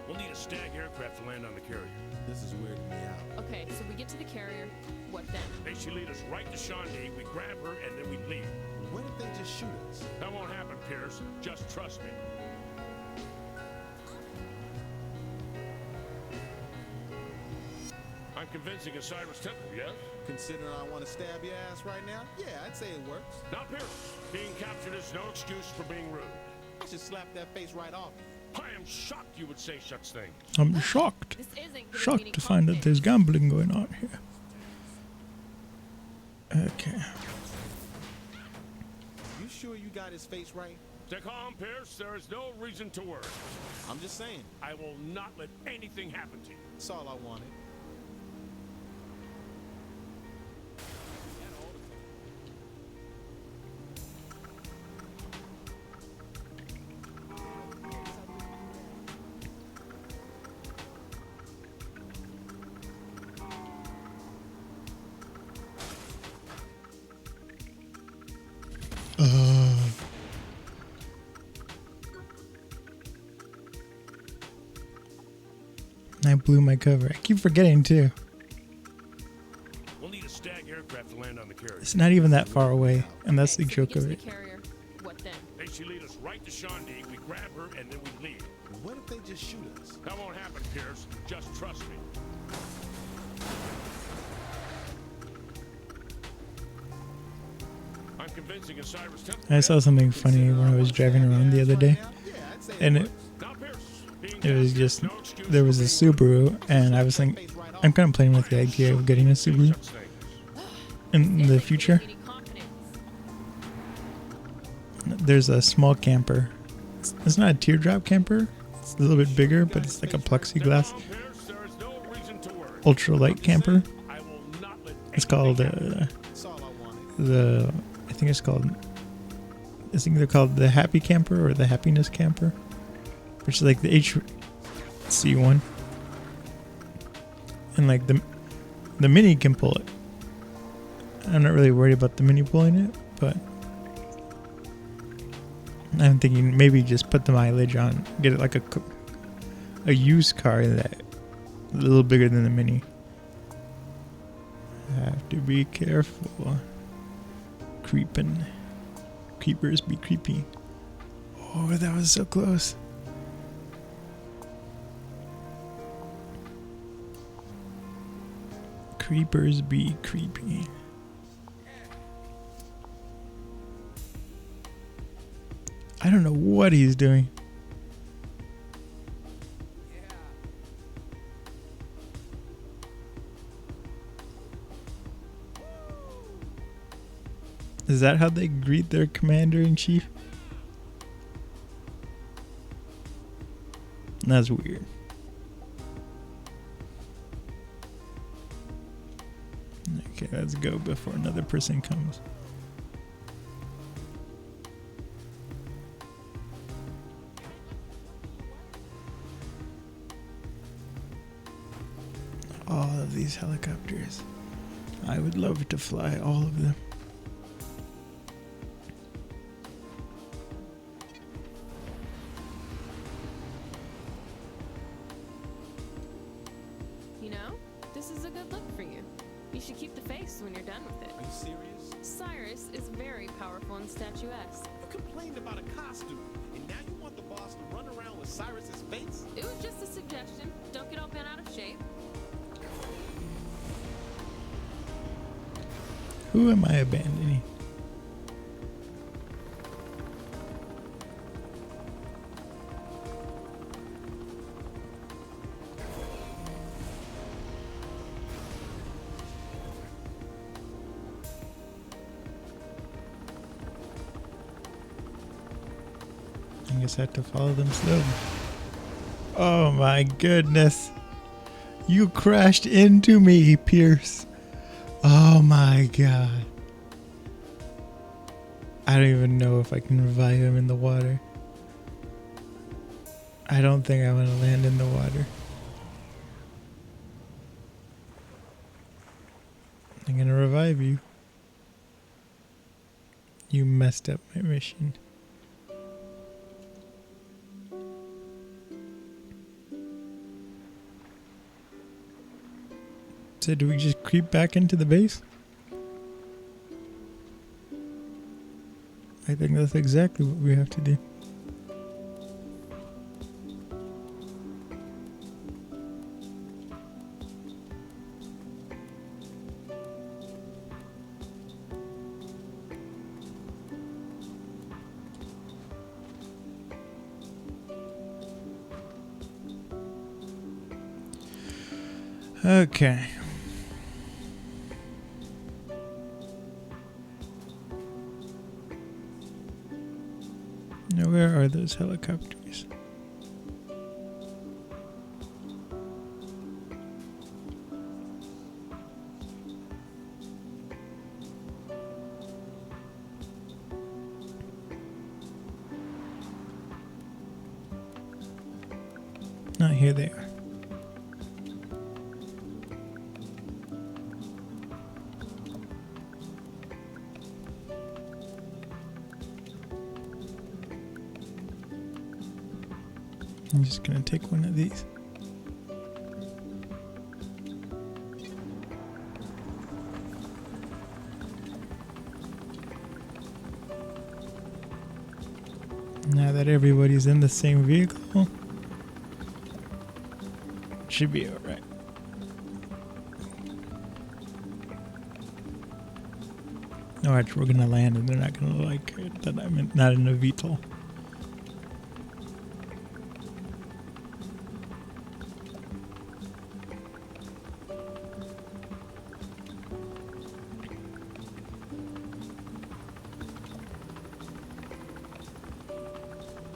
We'll need a Stag aircraft to land on the carrier. This is weirding me out. Okay, so we get to the carrier. What then? They should lead us right to Shandy, we grab her, and then we leave. What if they just shoot us? That won't happen, Pierce. Just trust me. I'm convincing a Cyrus Temple, yes? Considering I want to stab your ass right now? Yeah, I'd say it works. Now, Pierce, being captured is no excuse for being rude. I should slap that face right off you. I am shocked you would say such things. I'm shocked. This isn't giving me any Shocked to find that there's gambling going on here. Okay. You sure you got his face right? Stay calm, Pierce. There is no reason to worry. I'm just saying. I will not let anything happen to you. That's all I wanted. I blew my cover. I keep forgetting too. We'll need a Stag aircraft to land on the carrier. It's not even that far away, and that's the Okay, so we joke get of to it. the carrier. What then? They should lead us right to Shandy, we grab her, and then we leave. What if they just shoot us? That won't happen, Pierce. Just trust me. I'm convincing a Cyrus Temple. I saw something funny when I was driving around the other day, Yeah, I'd say and it works. Now, Pierce, being it was captured just, is no excuse there was for a being rude. Subaru, and I was thinking, I'm kind of playing with the idea of getting a Subaru Such things. in the future. Any confidence? There's a small camper. It's not a teardrop camper. It's a little bit bigger, but it's like a plexiglass Now, Pierce, there is no reason to worry. ultralight camper. I will not let It's called That's all I wanted. I think it's either called the Happy Camper or the Happiness Camper, which is like the HC one. And like the Mini can pull it. I'm not really worried about the Mini pulling it, but I'm thinking maybe just put the mileage on, get it like a used car that a little bigger than the Mini. Have to be careful. Creeping. Creepers be creepy. Oh, that was so close. Creepers be creepy. I don't know what he's doing. Is that how they greet their commander-in-chief? That's weird. Okay, let's go before another person comes. All of these helicopters. I would love to fly all of them. You know, this is a good look for you. You should keep the face when you're done with it. Are you serious? Cyrus is very powerful and statuesque. You complained about a costume, and now you want the boss to run around with Cyrus's face? It was just a suggestion. Don't get all bent out of shape. Who am I abandoning? I guess I have to follow them slowly. Oh my goodness. You crashed into me, Pierce. Oh my god. I don't even know if I can revive him in the water. I don't think I want to land in the water. I'm gonna revive you. You messed up my mission. So do we just creep back into the base? I think that's exactly what we have to do. Okay. Now where are those helicopters? Here they are. I'm just gonna take one of these. Now that everybody's in the same vehicle, should be alright. Alright, we're gonna land and they're not gonna like it that I'm not in a VTOL.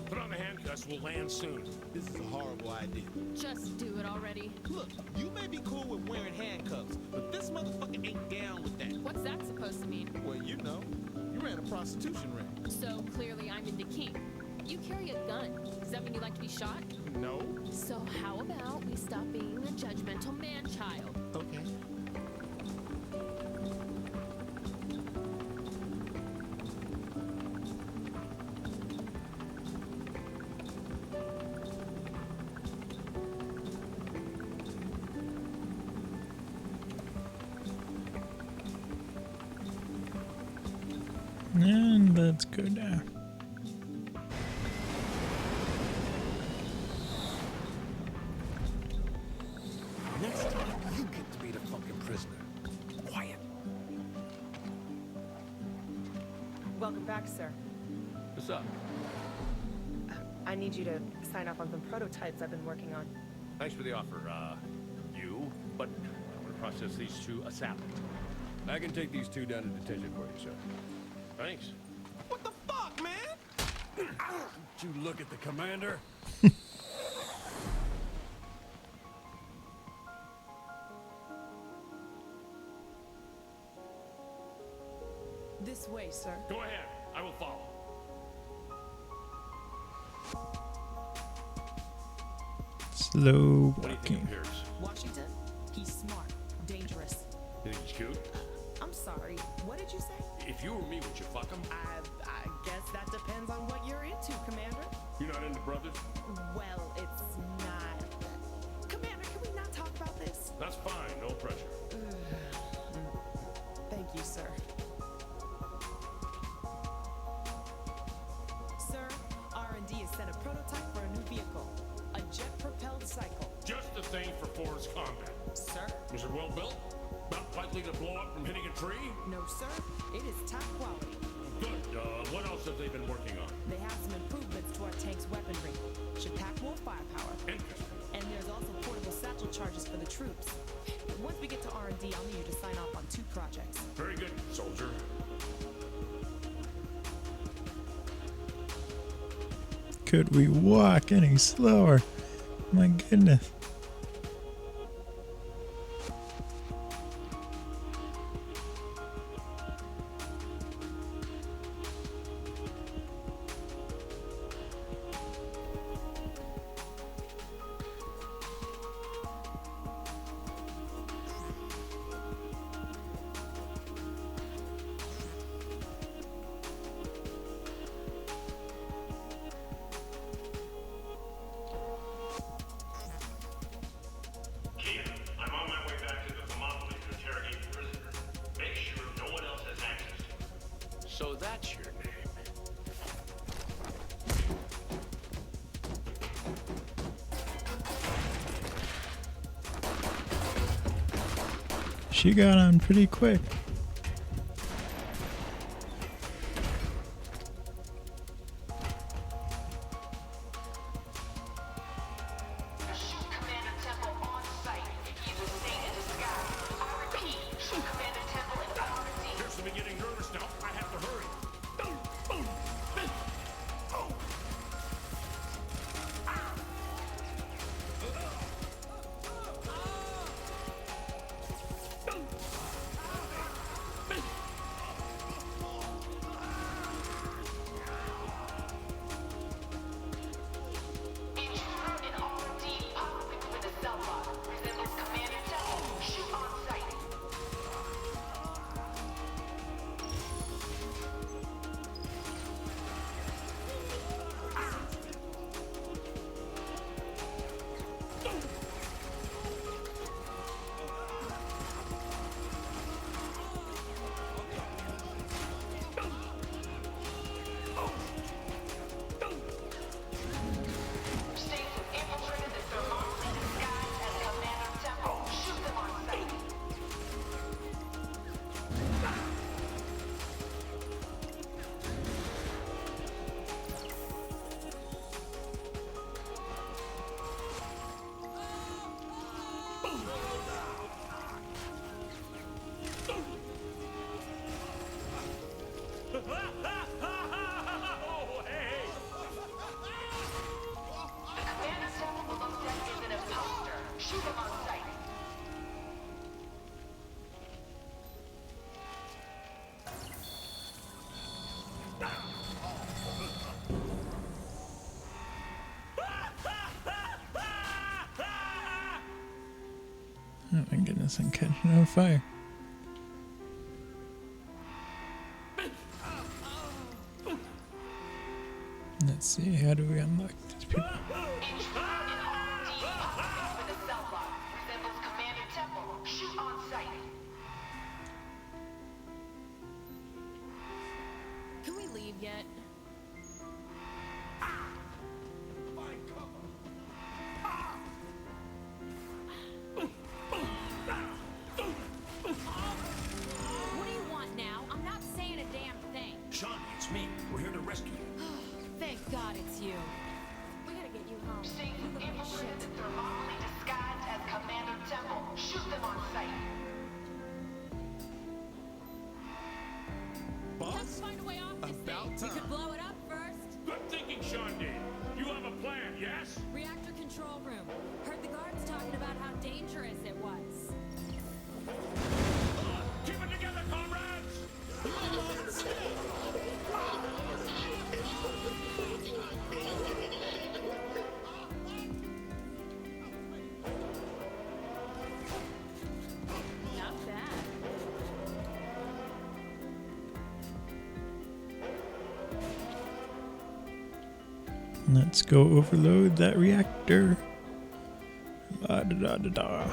Put on the handcuffs, we'll land soon. This is a horrible idea. Just do it already. Look, you may be cool with wearing handcuffs, but this motherfucker ain't down with that. What's that supposed to mean? Well, you know, you ran a prostitution ring. So clearly I'm into kink. You carry a gun. Does that mean you like to be shot? No. So how about we stop being a judgmental man-child? Okay. Let's go down. Next time, you get to be the fucking prisoner. Quiet. Welcome back, sir. What's up? I need you to sign off on some prototypes I've been working on. Thanks for the offer, but I want to process these two ASAP. I can take these two down to detention for you, sir. Thanks. What the fuck, man? Did you look at the commander? This way, sir. Go ahead. I will follow. Slow What do you think walking. of Pierce? Washington? He's smart, dangerous. You think he's cute? I'm sorry, what did you say? If you were me, would you fuck him? I guess that depends on what you're into, Commander. You're not into brothers? Well, it's not. Commander, can we not talk about this? That's fine. No pressure. Thank you, sir. Sir, R&D has sent a prototype for a new vehicle. A jet-propelled cycle. Just the thing for forest combat. Sir? Is it well built? Not likely to blow up from hitting a tree? No, sir. It is top quality. Good. What else have they been working on? They have some improvements to our tank's weaponry. Should pack more firepower. Interesting. And there's also portable satchel charges for the troops. Once we get to R&D, I'll need you to sign off on 2 projects. Very good, soldier. Could we walk any slower? My goodness. I'm on my way back to the Thermopylae to interrogate the prisoner. Make sure no one else has access. So that's your name. She got on pretty quick. Shoot Commander Temple on site. He's a state in disguise. I repeat, shoot Commander Temple in R&D. Here's me getting nervous now. I have to hurry. Intruder in R&D, possibly within the cell block. Resembles Commander Temple. Shoot on site. States have infiltrated the Thermopylae disguised as Commander Temple. Shoot them on sight. Oh, hey! Commander Temple below deck is an imposter. Shoot him on sight. Oh my goodness, I'm catching on fire. Let's see, how do we unlock these people? Intruder in R&D, possibly within the cell block. Resembles Commander Temple. Shoot on sight. Can we leave? yet. What do you want now? I'm not saying a damn thing. Shawnee, it's me. We're here to rescue you. Thank God it's you. We gotta get you home. See You look like infiltrated shit. thermopylae disguised as Commander Temple. Shoot them on sight. We have to find a way off this About thing. We time. could blow it up first. Good thinking, Shawnee. You have a plan, yes? Reactor control room. Heard the guards talking about how dangerous it was. Keep it together, comrades! Not bad. Let's go overload that reactor. La da da da da.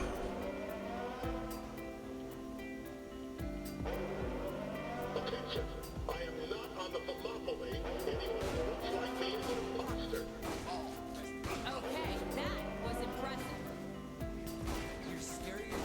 Attention, I am not on the thermopylae. Anyone who looks like me is an imposter. Okay, that was impressive. You're scary as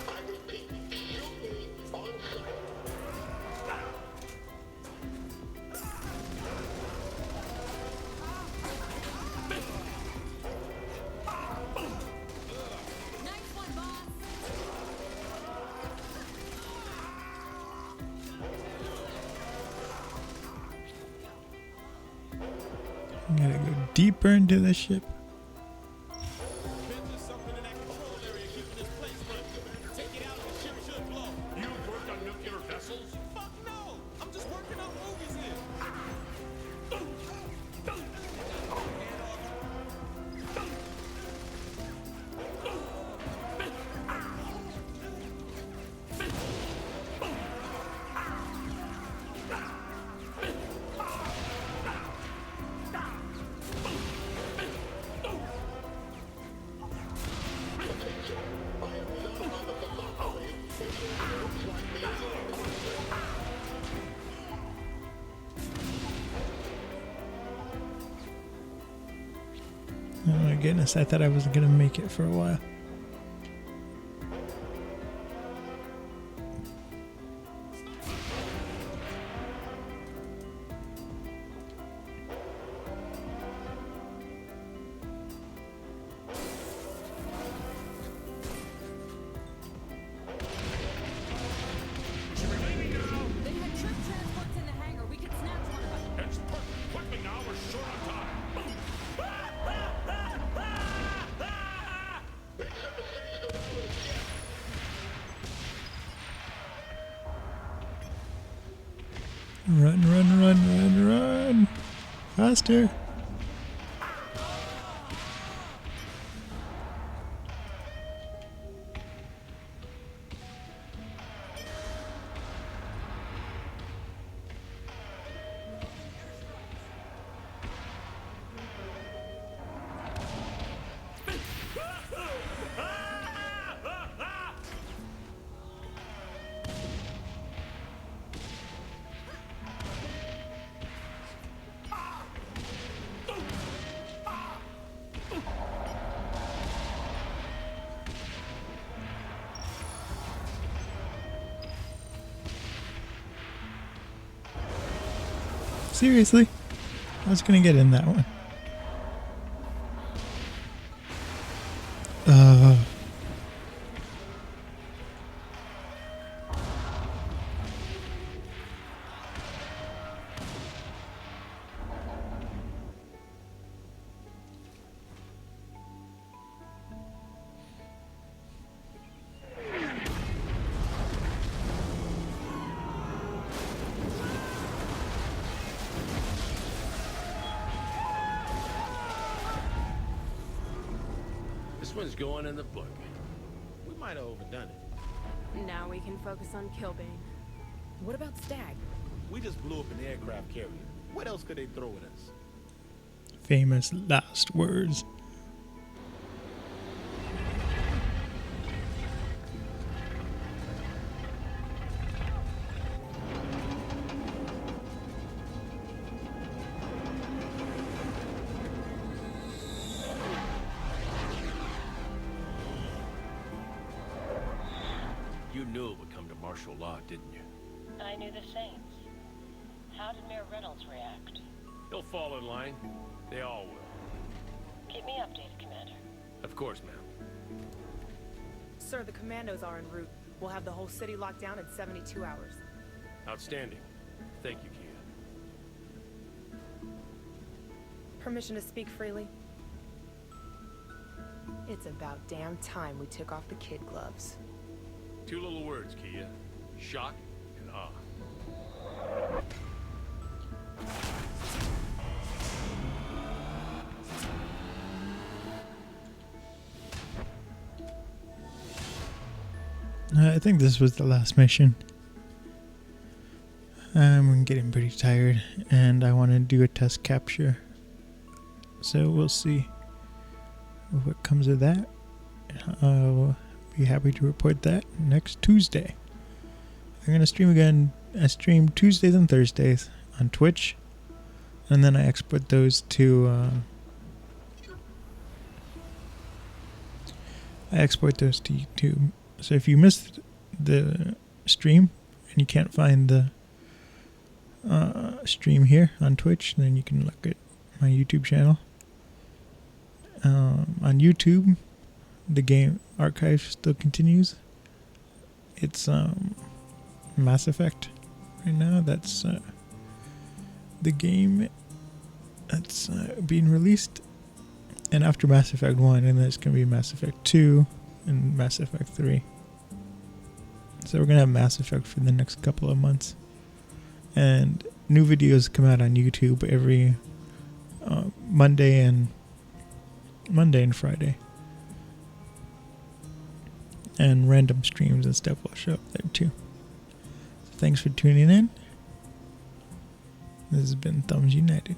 I repeat, shoot me on sight. Nice one, boss. Gotta go deeper into the ship. There's something in that control area keeping this place running. Take it out and the ship should blow. You worked on nuclear vessels? Fuck no! I'm just working on movies here. Oh my goodness, I thought I wasn't gonna make it for a while. They had troop transports in the hangar. We could snatch one of them. It's perfect. Quickly now, we're short on time. Run, run, run, run, run! Faster! Seriously? I was gonna get in that one. This one's going in the book. We might have overdone it. Now we can focus on Killbane. What about Stag? We just blew up an aircraft carrier. What else could they throw at us? Famous last words. You knew it would come to martial law, didn't you? I knew the Saints. How did Mayor Reynolds react? He'll fall in line. They all will. Keep me updated, Commander. Of course, ma'am. Sir, the commandos are en route. We'll have the whole city locked down in 72 hours. Outstanding. Thank you, Kia. Permission to speak freely? It's about damn time we took off the kid gloves. Two little words, Kia. Shock and awe. I think this was the last mission. I'm getting pretty tired and I want to do a test capture. So we'll see what comes of that. I'll be happy to report that next Tuesday. I'm going to stream again. I stream Tuesdays and Thursdays on Twitch. And then I export those to YouTube. So if you missed the stream and you can't find the stream here on Twitch, then you can look at my YouTube channel. On YouTube, the game archive still continues. It's Mass Effect right now. That's the game that's being released. And after Mass Effect 1, and then it's going to be Mass Effect 2 and Mass Effect 3. So we're going to have Mass Effect for the next couple of months. And new videos come out on YouTube every Monday and Friday. And random streams and stuff will show up there too. So thanks for tuning in. This has been Thumbs United.